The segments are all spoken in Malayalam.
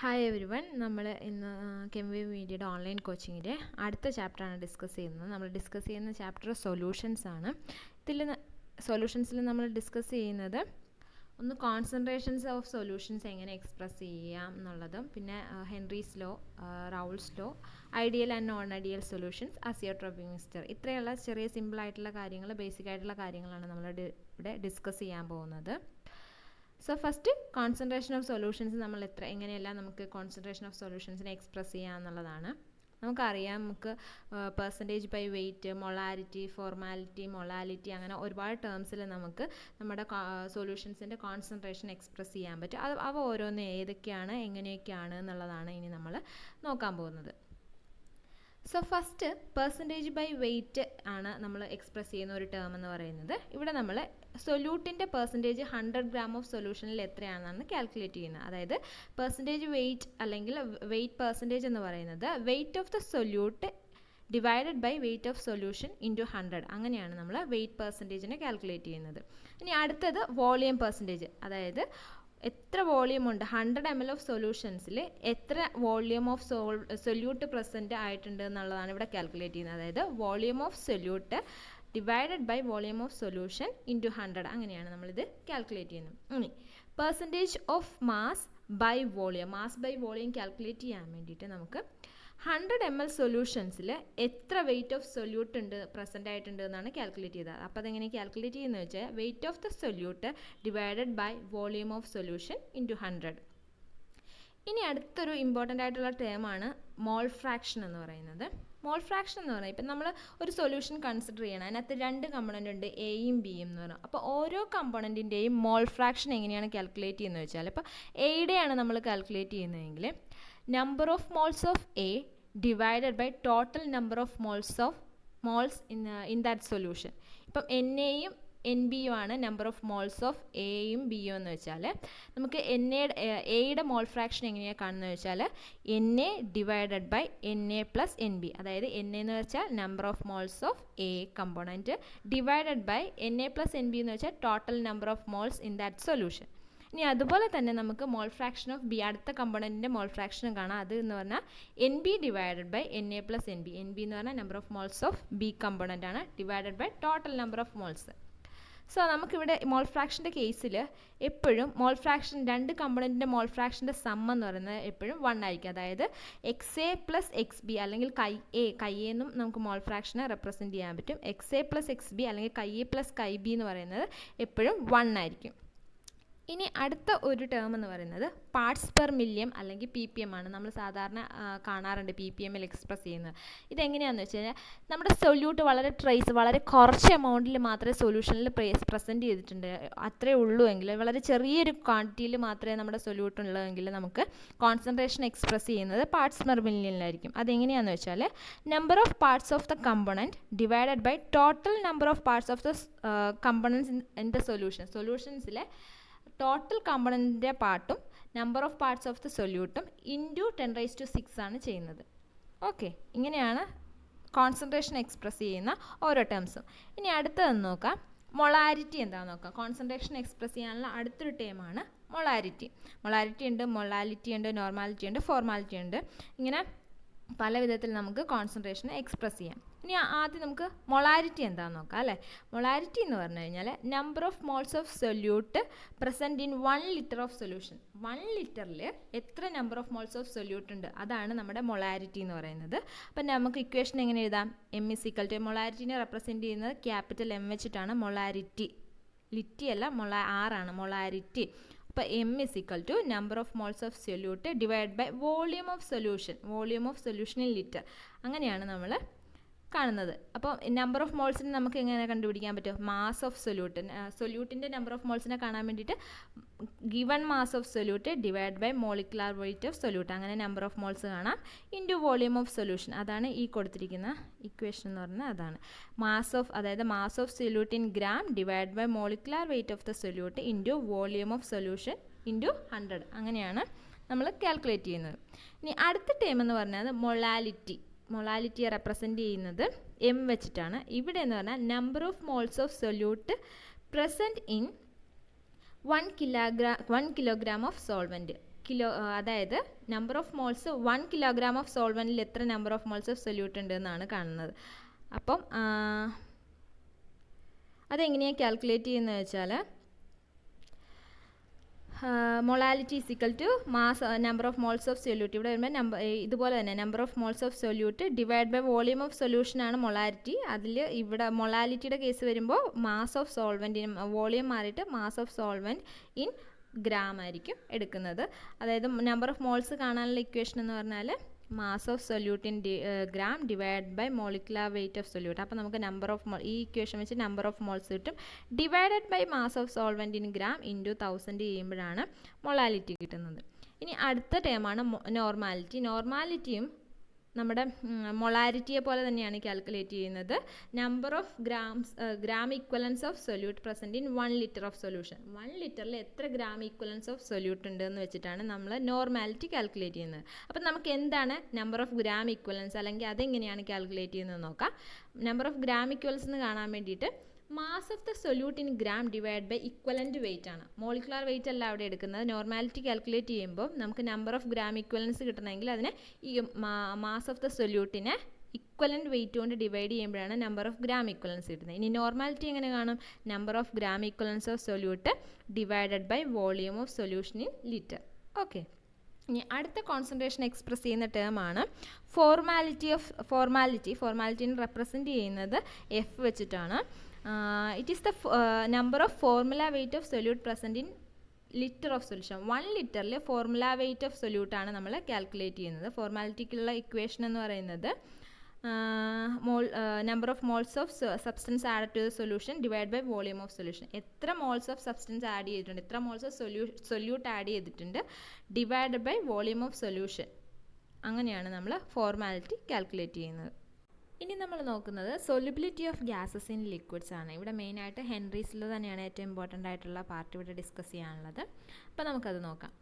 Hi every one. നമ്മൾ ഇന്ന് കെംവി മീഡിയയുടെ ഓൺലൈൻ കോച്ചിങ്ങിൻ്റെ അടുത്ത ചാപ്റ്ററാണ് ഡിസ്കസ് ചെയ്യുന്നത്. നമ്മൾ ഡിസ്കസ് ചെയ്യുന്ന ചാപ്റ്റർ സൊല്യൂഷൻസ് ആണ്. സൊല്യൂഷൻസിൽ നമ്മൾ ഡിസ്കസ് ചെയ്യുന്നത് ഒന്ന് കോൺസെൻട്രേഷൻസ് ഓഫ് സൊല്യൂഷൻസ് എങ്ങനെ എക്സ്പ്രസ് ചെയ്യാം എന്നുള്ളതും, പിന്നെ Henry's law, റൗൾസ് law, ideal and non ideal solutions, azeotropic mixture, ഇത്രയുള്ള ചെറിയ സിമ്പിളായിട്ടുള്ള കാര്യങ്ങൾ, ബേസിക് ആയിട്ടുള്ള കാര്യങ്ങളാണ് നമ്മൾ ഇവിടെ ഡിസ്കസ് ചെയ്യാൻ പോകുന്നത്. So first concentration of solutions നമ്മൾ എങ്ങനെയെല്ലാം നമുക്ക് കോൺസെൻട്രേഷൻ ഓഫ് സൊല്യൂഷൻസിനെ എക്സ്പ്രസ് ചെയ്യാം എന്നുള്ളതാണ്. നമുക്കറിയാം, നമുക്ക് percentage by weight, molarity, formality, molality, അങ്ങനെ ഒരുപാട് ടേംസിൽ നമുക്ക് നമ്മുടെ സൊല്യൂഷൻസിൻ്റെ കോൺസെൻട്രേഷൻ എക്സ്പ്രസ് ചെയ്യാൻ പറ്റും. അവ ഓരോന്ന് ഏതൊക്കെയാണ്, എങ്ങനെയൊക്കെയാണ് എന്നുള്ളതാണ് ഇനി നമ്മൾ നോക്കാൻ പോകുന്നത്. So first percentage by weight ആണ് നമ്മൾ എക്സ്പ്രസ് ചെയ്യുന്ന ഒരു ടേം എന്ന് പറയുന്നത്. ഇവിടെ നമ്മൾ സൊല്യൂട്ടിൻ്റെ പെർസെൻറ്റേജ് 100 ഗ്രാം ഓഫ് സൊല്യൂഷനിൽ എത്രയാണെന്നാണ് കാൽക്കുലേറ്റ് ചെയ്യുന്നത്. അതായത് പെർസെൻറ്റേജ് വെയിറ്റ് അല്ലെങ്കിൽ വെയിറ്റ് പെർസെൻറ്റേജ് എന്ന് പറയുന്നത് weight of the solute divided by weight of solution into 100, അങ്ങനെയാണ് നമ്മൾ വെയിറ്റ് പെർസെൻറ്റേജിനെ കാൽക്കുലേറ്റ് ചെയ്യുന്നത്. ഇനി അടുത്തത് വോളിയം പെർസെൻറ്റേജ്, അതായത് എത്ര വോളിയം ഉണ്ട് 100 ml ഓഫ് സൊല്യൂഷൻസിൽ എത്ര വോളിയം ഓഫ് സൊല്യൂട്ട് പ്രസൻറ്റ് ആയിട്ടുണ്ട് എന്നുള്ളതാണ് ഇവിടെ കാൽക്കുലേറ്റ് ചെയ്യുന്നത്. അതായത് volume of solute divided by volume of solution into 100, അങ്ങനെയാണ് നമ്മളിത് കാൽക്കുലേറ്റ് ചെയ്യുന്നത്. ഇനി percentage of mass by volume, mass by volume calculate ചെയ്യാൻ വേണ്ടിയിട്ട് നമുക്ക് 100 ml സൊല്യൂഷൻസിൽ എത്ര വെയിറ്റ് ഓഫ് സൊല്യൂട്ട് ഉണ്ട്, പ്രസൻ്റ് ആയിട്ടുണ്ട് എന്നാണ് കാൽക്കുലേറ്റ് ചെയ്തത്. അപ്പോൾ അതെങ്ങനെ കാൽക്കുലേറ്റ് ചെയ്യുന്നത് വെച്ചാൽ weight of the solute divided by volume of solution into 100. ഇനി അടുത്തൊരു ഇമ്പോർട്ടൻ്റ് ആയിട്ടുള്ള ടേമാണ് മോൾ ഫ്രാക്ഷൻ എന്ന് പറയുന്നത്. മോൾ ഫ്രാക്ഷൻ എന്ന് പറഞ്ഞാൽ ഇപ്പം നമ്മൾ ഒരു സൊല്യൂഷൻ കൺസിഡർ ചെയ്യണം, അതിനകത്ത് 2 കമ്പോണൻ്റ് ഉണ്ട്, എയും ബിയും എന്ന് പറഞ്ഞാൽ. അപ്പോൾ ഓരോ കമ്പോണൻറ്റിൻ്റെയും മോൾ ഫ്രാക്ഷൻ എങ്ങനെയാണ് കാൽക്കുലേറ്റ് ചെയ്യുന്നത് വെച്ചാൽ, ഇപ്പോൾ എയുടെയാണ് നമ്മൾ കാൽക്കുലേറ്റ് ചെയ്യുന്നതെങ്കിൽ number of moles of A divided by total number of moles in that solution. ഇപ്പം എയും എൻ ബിയും ആണ് നമ്പർ ഓഫ് മോൾസ് ഓഫ് എയും ബിയും എന്ന് വെച്ചാൽ, നമുക്ക് എയുടെ മോൾ ഫ്രാക്ഷൻ എങ്ങനെയാണ് കാണുന്നത് വെച്ചാൽ N A divided by N A plus N B, അതായത് എൻ എന്ന് വെച്ചാൽ number of moles of A component divided by N A plus N B എന്ന് വെച്ചാൽ total number of moles in that solution. ഇനി അതുപോലെ തന്നെ നമുക്ക് മോൾ ഫ്രാക്ഷൻ ഓഫ് ബി, അടുത്ത കമ്പോണൻറ്റിൻ്റെ മോൾ ഫ്രാക്ഷനും കാണാം. അത് എന്ന് പറഞ്ഞാൽ N B divided by N A plus N B. N B എന്ന് പറഞ്ഞാൽ number of moles of B component ആണ്, divided by total number of moles. So നമുക്കിവിടെ മോൾ ഫ്രാക്ഷൻ്റെ കേസിൽ എപ്പോഴും മോൾ ഫ്രാക്ഷൻ 2 കമ്പോണൻറ്റിൻ്റെ മോൾ ഫ്രാക്ഷൻ്റെ സം എന്ന് പറയുന്നത് എപ്പോഴും 1 ആയിരിക്കും. അതായത് X A plus X B അല്ലെങ്കിൽ കൈ എന്നും നമുക്ക് മോൾ ഫ്രാക്ഷനെ റെപ്രസെൻറ്റ് ചെയ്യാൻ പറ്റും. X A plus X B അല്ലെങ്കിൽ chi A plus chi B എന്ന് പറയുന്നത് എപ്പോഴും 1 ആയിരിക്കും. ഇനി അടുത്ത ഒരു ടേം എന്ന് പറയുന്നത് പാർട്സ് പെർ മില്യൺ അല്ലെങ്കിൽ പി പി എം ആണ്. നമ്മൾ സാധാരണ കാണാറുണ്ട് പി പി എമ്മിൽ എക്സ്പ്രസ് ചെയ്യുന്നത്. ഇതെങ്ങനെയാണെന്ന് വെച്ച് കഴിഞ്ഞാൽ നമ്മുടെ സൊല്യൂട്ട് വളരെ കുറച്ച് എമൗണ്ടിൽ മാത്രമേ സൊല്യൂഷനിൽ പ്രസൻറ്റ് ചെയ്തിട്ടുണ്ട്, അത്രേ ഉള്ളൂ എങ്കിൽ, വളരെ ചെറിയൊരു ക്വാണ്ടിറ്റിയിൽ മാത്രമേ നമ്മുടെ സൊല്യൂട്ട് ഉള്ളതെങ്കിൽ നമുക്ക് കോൺസെൻട്രേഷൻ എക്സ്പ്രസ് ചെയ്യുന്നത് പാർട്സ് പെർ മില്യണിലായിരിക്കും. അതെങ്ങനെയാണെന്ന് വെച്ചാൽ number of parts of the component divided by total number of parts of the components in the സൊല്യൂഷൻസിലെ ടോട്ടൽ കമ്പോണൻറ്റിൻ്റെ പാർട്ടും number of parts of the സൊല്യൂട്ടും ഇൻറ്റു 10⁶ ആണ് ചെയ്യുന്നത്. ഓക്കെ, ഇങ്ങനെയാണ് കോൺസെൻട്രേഷൻ എക്സ്പ്രസ് ചെയ്യുന്ന ഓരോ ടേംസും. ഇനി അടുത്തതെന്ന് നോക്കാം, മൊളാരിറ്റി എന്താണെന്ന് നോക്കാം. കോൺസെൻട്രേഷൻ എക്സ്പ്രസ് ചെയ്യാനുള്ള അടുത്തൊരു ടേമാണ് മൊളാരിറ്റി. മൊളാരിറ്റി ഉണ്ട്, മൊളാലിറ്റി ഉണ്ട്, നോർമാലിറ്റി ഉണ്ട്, ഫോർമാലിറ്റി ഉണ്ട്. ഇങ്ങനെ പല വിധത്തിൽ നമുക്ക് കോൺസെൻട്രേഷൻ എക്സ്പ്രസ് ചെയ്യാം. ഇനി ആദ്യം നമുക്ക് മൊളാരിറ്റി എന്താണെന്ന് നോക്കാം അല്ലേ. മൊളാരിറ്റി എന്ന് പറഞ്ഞു കഴിഞ്ഞാൽ number of moles of solute present in 1 litre of solution. 1 ലിറ്ററിൽ എത്ര number of moles of solute ഉണ്ട്, അതാണ് നമ്മുടെ മൊളാരിറ്റി എന്ന് പറയുന്നത്. അപ്പം നമുക്ക് ഇക്വേഷൻ എങ്ങനെ എഴുതാം? എം ഇസ് ഈക്വൽ ടു, മൊളാരിറ്റിനെ റെപ്രസെൻറ്റ് ചെയ്യുന്നത് ക്യാപിറ്റൽ എം വെച്ചിട്ടാണ്. മൊളാരിറ്റി, ലിറ്റി അല്ല, ആറാണ് മൊളാരിറ്റി. അപ്പോൾ M is equal to number of moles of solute divide by volume of solution, volume of solution in litre, അങ്ങനെയാണ് നമ്മൾ കാണുന്നത്. അപ്പോൾ നമ്പർ ഓഫ് മോൾസിനെ നമുക്ക് എങ്ങനെ കണ്ടുപിടിക്കാൻ പറ്റും? മാസ് ഓഫ് സൊല്യൂട്ടിൻ്റെ നമ്പർ ഓഫ് മോൾസിനെ കാണാൻ വേണ്ടിയിട്ട് given mass of solute divide by molecular weight of solute, അങ്ങനെ നമ്പർ ഓഫ് മോൾസ് കാണാം, ഇൻറ്റു വോളിയം ഓഫ് സൊല്യൂഷൻ. അതാണ് ഈ കൊടുത്തിരിക്കുന്ന ഇക്വേഷൻ എന്ന് പറഞ്ഞാൽ അതാണ് അതായത് mass of solute in gram divide by molecular weight of the solute into volume of solution into 100, അങ്ങനെയാണ് നമ്മൾ കാൽക്കുലേറ്റ് ചെയ്യുന്നത്. ഇനി അടുത്ത ടേം എന്ന് പറഞ്ഞാൽ മൊളാലിറ്റിയെ റെപ്രസെൻറ്റ് ചെയ്യുന്നത് എം വെച്ചിട്ടാണ്. ഇവിടെ എന്ന് പറഞ്ഞാൽ number of moles of solute present in 1 kilogram of solvent. അതായത് number of moles 1 kilogram of സോൾവെൻറ്റിൽ എത്ര number of moles of solute ഉണ്ട് എന്നാണ് കാണുന്നത്. അപ്പം അതെങ്ങനെയാണ് കാൽക്കുലേറ്റ് ചെയ്യുന്നത് വെച്ചാൽ molality is equal to mass number of moles of solute. ഇവിടെ വരുമ്പോൾ ഇതുപോലെ തന്നെ number of moles of solute divide by volume of സൊല്യൂഷനാണ് മൊളാലിറ്റി. അതിൽ ഇവിടെ മൊളാലിറ്റിയുടെ കേസ് വരുമ്പോൾ മാസ് ഓഫ് സോൾവെൻറ്റിന് വോളിയം മാറിയിട്ട് mass of solvent in gram ആയിരിക്കും എടുക്കുന്നത്. അതായത് നമ്പർ ഓഫ് മോൾസ് കാണാനുള്ള ഇക്വേഷൻ എന്ന് പറഞ്ഞാൽ mass of solute in gram divide by molecular weight of solute. അപ്പോൾ നമുക്ക് നമ്പർ ഓഫ് ഈ ഇക്വേഷൻ വെച്ച് നമ്പർ ഓഫ് മോൾസ് കിട്ടും. Divided by mass of solvent in gram into 1000 ചെയ്യുമ്പോഴാണ് മൊളാലിറ്റി കിട്ടുന്നത്. ഇനി അടുത്ത ടേമാണ് നോർമാലിറ്റി. നോർമാലിറ്റിയും നമ്മുടെ മൊളാരിറ്റിയെ പോലെ തന്നെയാണ് കാൽക്കുലേറ്റ് ചെയ്യുന്നത്. Number of gram equivalence of solute present in 1 litre of solution. 1 ലിറ്ററിൽ എത്ര ഗ്രാം ഇക്വലൻസ് ഓഫ് സൊല്യൂട്ട് ഉണ്ട് എന്ന് വെച്ചിട്ടാണ് നമ്മൾ നോർമാലിറ്റി കാൽക്കുലേറ്റ് ചെയ്യുന്നത്. അപ്പം നമുക്ക് എന്താണ് നമ്പർ ഓഫ് ഗ്രാം ഇക്വലൻസ്, അല്ലെങ്കിൽ അതെങ്ങനെയാണ് കാൽക്കുലേറ്റ് ചെയ്യുന്നത് നോക്കാം. നമ്പർ ഓഫ് ഗ്രാം ഇക്വലൻസ് എന്ന് കാണാൻ വേണ്ടിയിട്ട് mass of the solute in gram divide by equivalent weight ആണ്. മോളിക്കുലർ വെയിറ്റ് അല്ല അവിടെ എടുക്കുന്നത്. നോർമാലിറ്റി കാൽക്കുലേറ്റ് ചെയ്യുമ്പോൾ നമുക്ക് നമ്പർ ഓഫ് ഗ്രാം ഇക്വലൻസ് കിട്ടണമെങ്കിൽ അതിനെ ഈ മാസ് ഓഫ് ദ സൊല്യൂട്ടിനെ ഇക്വലൻറ്റ് വെയിറ്റ് കൊണ്ട് ഡിവൈഡ് ചെയ്യുമ്പോഴാണ് നമ്പർ ഓഫ് ഗ്രാം ഇക്വലൻസ് കിട്ടുന്നത്. ഇനി നോർമാലിറ്റി എങ്ങനെ കാണും? Number of gram equivalence of solute divided by volume of solution in litre. Okay, ഇനി അടുത്ത കോൺസെൻട്രേഷൻ എക്സ്പ്രസ് ചെയ്യുന്ന ടേമാണ് ഫോർമാലിറ്റിനെ റെപ്രസെൻറ്റ് ചെയ്യുന്നത് എഫ് വെച്ചിട്ടാണ്. It is the number of formula weight of solute present in litre of solution. 1 ലിറ്ററിൽ ഫോർമുല വെയിറ്റ് ഓഫ് സൊല്യൂട്ടാണ് നമ്മൾ കാൽക്കുലേറ്റ് ചെയ്യുന്നത്. ഫോർമാലിറ്റിക്കുള്ള ഇക്വേഷൻ എന്ന് പറയുന്നത് number of moles of substance add to the solution divide by volume of solution. എത്ര മോൾസ് ഓഫ് സബ്സ്റ്റൻസ് ആഡ് ചെയ്തിട്ടുണ്ട്, എത്ര മോൾസ് ഓഫ് സൊല്യൂട്ട് ആഡ് ചെയ്തിട്ടുണ്ട് divide by volume of solution. അങ്ങനെയാണ് നമ്മൾ ഫോർമാലിറ്റി കാൽക്കുലേറ്റ് ചെയ്യുന്നത്. ഇനി നമ്മൾ നോക്കുന്നത് solubility of gases in liquids ആണ്. ഇവിടെ മെയിനായിട്ട് ഹെൻറീസിൽ തന്നെയാണ് ഏറ്റവും ഇമ്പോർട്ടൻ്റ് ആയിട്ടുള്ള പാർട്ട് ഇവിടെ ഡിസ്കസ് ചെയ്യാനുള്ളത്. അപ്പോൾ നമുക്കത് നോക്കാം.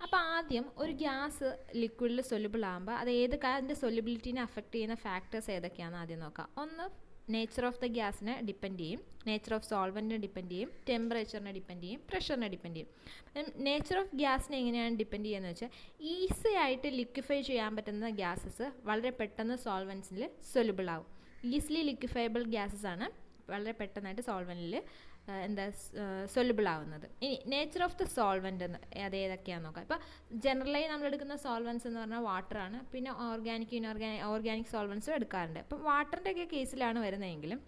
അപ്പോൾ ആദ്യം ഒരു ഗ്യാസ് ലിക്വിഡിൽ സൊല്യൂബിൾ ആകുമ്പോൾ അത് അതിൻ്റെ സൊല്യൂബിലിറ്റിനെ അഫക്റ്റ് ചെയ്യുന്ന ഫാക്ടേഴ്സ് ഏതൊക്കെയാണെന്ന് ആദ്യം നോക്കാം. ഒന്ന്, നേച്ചർ ഓഫ് ദ ഗ്യാസിനെ ഡിപ്പെൻഡ് ചെയ്യും, നേച്ചർ ഓഫ് സോൾവെൻറ്റിനെ ഡിപ്പെൻഡ് ചെയ്യും, ടെമ്പറേച്ചറിനെ ഡിപ്പെൻഡ് ചെയ്യും, പ്രഷറിനെ ഡിപ്പെൻഡ് ചെയ്യും. നേച്ചർ ഓഫ് ഗ്യാസിനെ എങ്ങനെയാണ് ഡിപ്പെൻഡ് ചെയ്യുന്നത് വെച്ചാൽ ഈസി ആയിട്ട് ലിക്വിഫൈ ചെയ്യാൻ പറ്റുന്ന ഗ്യാസസ് വളരെ പെട്ടെന്ന് സോൾവെൻസിൽ സൊല്യൂബിൾ ആവും. ഈസിലി ലിക്വിഫയബിൾ ഗ്യാസസ് ആണ് വളരെ പെട്ടെന്നായിട്ട് സോൾവെൻറ്റിൽ സൊല്യൂബിൾ ആവുന്നത്. ഇനി നേച്ചർ ഓഫ് ദ സോൾവെൻ്റ് എന്ന് അത് ഏതൊക്കെയാണെന്ന് നോക്കാം. ഇപ്പോൾ ജനറലായി നമ്മൾ എടുക്കുന്ന സോൾവെൻസ് എന്ന് പറഞ്ഞാൽ വാട്ടറാണ്. പിന്നെ ഓർഗാനിക് സോൾവെൻസും എടുക്കാറുണ്ട്. അപ്പം വാട്ടറിൻ്റെ ഒക്കെ കേസിലാണ് വരുന്നതെങ്കിലും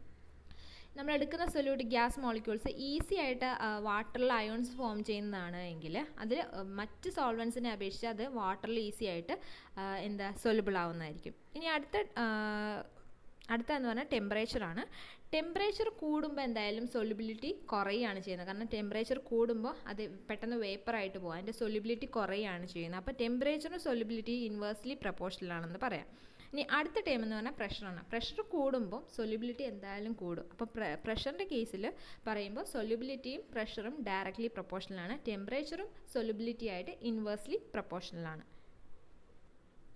നമ്മൾ എടുക്കുന്ന സൊല്യൂട്ട് ഗ്യാസ് മോളിക്യൂൾസ് ഈസി ആയിട്ട് വാട്ടറിൽ അയോൺസ് ഫോം ചെയ്യുന്നതാണ് എങ്കിൽ അതിൽ മറ്റ് സോൾവെൻസിനെ അപേക്ഷിച്ച് അത് വാട്ടറിൽ ഈസി ആയിട്ട് സൊല്യൂബിൾ ആവുന്നതായിരിക്കും. ഇനി അടുത്തതെന്ന് പറഞ്ഞാൽ ടെമ്പറേച്ചറാണ്. ടെമ്പറേച്ചർ കൂടുമ്പോൾ എന്തായാലും സൊല്യൂബിലിറ്റി കുറയുകയാണ് ചെയ്യുന്നത്. കാരണം ടെമ്പറേച്ചർ കൂടുമ്പോൾ അത് പെട്ടെന്ന് വേപ്പറായിട്ട് പോകും, അതിൻ്റെ സൊല്യൂബിലിറ്റി കുറയുകയാണ് ചെയ്യുന്നത്. അപ്പോൾ ടെമ്പറേച്ചറും സൊല്യൂബിലിറ്റി ഇൻവേഴ്സ്ലി പ്രൊപ്പോർഷണൽ ആണെന്ന് പറയാം. ഇനി അടുത്ത ടേം എന്ന് പറഞ്ഞാൽ പ്രഷറാണ്. പ്രഷർ കൂടുമ്പോൾ സൊല്യൂബിലിറ്റി എന്തായാലും കൂടും. അപ്പോൾ പ്രഷറിൻ്റെ കേസിൽ പറയുമ്പോൾ സൊല്യൂബിലിറ്റിയും പ്രഷറും ഡയറക്റ്റ്ലി പ്രൊപ്പോർഷണലാണ്. ടെമ്പറേച്ചറും സൊല്യൂബിലിറ്റി ആയിട്ട് ഇൻവേഴ്സ്ലി പ്രൊപ്പോർഷണലാണ്.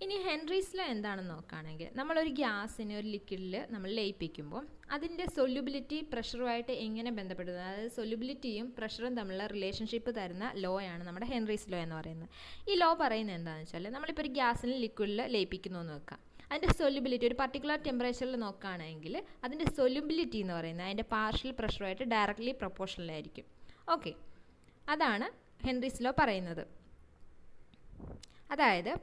ഇനി ഹെൻറീസ് ലോ എന്താണെന്ന് നോക്കുകയാണെങ്കിൽ നമ്മളൊരു ഗ്യാസിനെ ഒരു ലിക്വിഡിൽ നമ്മൾ ലയിപ്പിക്കുമ്പോൾ അതിൻ്റെ സൊല്യൂബിലിറ്റി പ്രഷറുമായിട്ട് എങ്ങനെ ബന്ധപ്പെടുന്നത്, അതായത് സൊല്യൂബിലിറ്റിയും പ്രഷറും തമ്മിലുള്ള റിലേഷൻഷിപ്പ് തരുന്ന ലോ ആണ് നമ്മുടെ ഹെൻറീസ് ലോ എന്ന് പറയുന്നത്. ഈ ലോ പറയുന്നത് എന്താണെന്ന് വെച്ചാൽ നമ്മളിപ്പോൾ ഒരു ഗ്യാസിനെ ലിക്വിഡിൽ ലയിപ്പിക്കുന്നു എന്ന് വെക്കാം. അതിൻ്റെ സൊല്യൂബിലിറ്റി ഒരു പർട്ടിക്കുലർ ടെമ്പറേച്ചറിൽ നോക്കുകയാണെങ്കിൽ അതിൻ്റെ സൊല്യൂബിലിറ്റി എന്ന് പറയുന്നത് അതിൻ്റെ പാർഷ്യൽ പ്രഷറുമായിട്ട് ഡയറക്റ്റ്ലി പ്രൊപ്പോർഷണൽ ആയിരിക്കും. ഓക്കെ, അതാണ് ഹെൻറീസ് ലോ പറയുന്നത്. അതായത്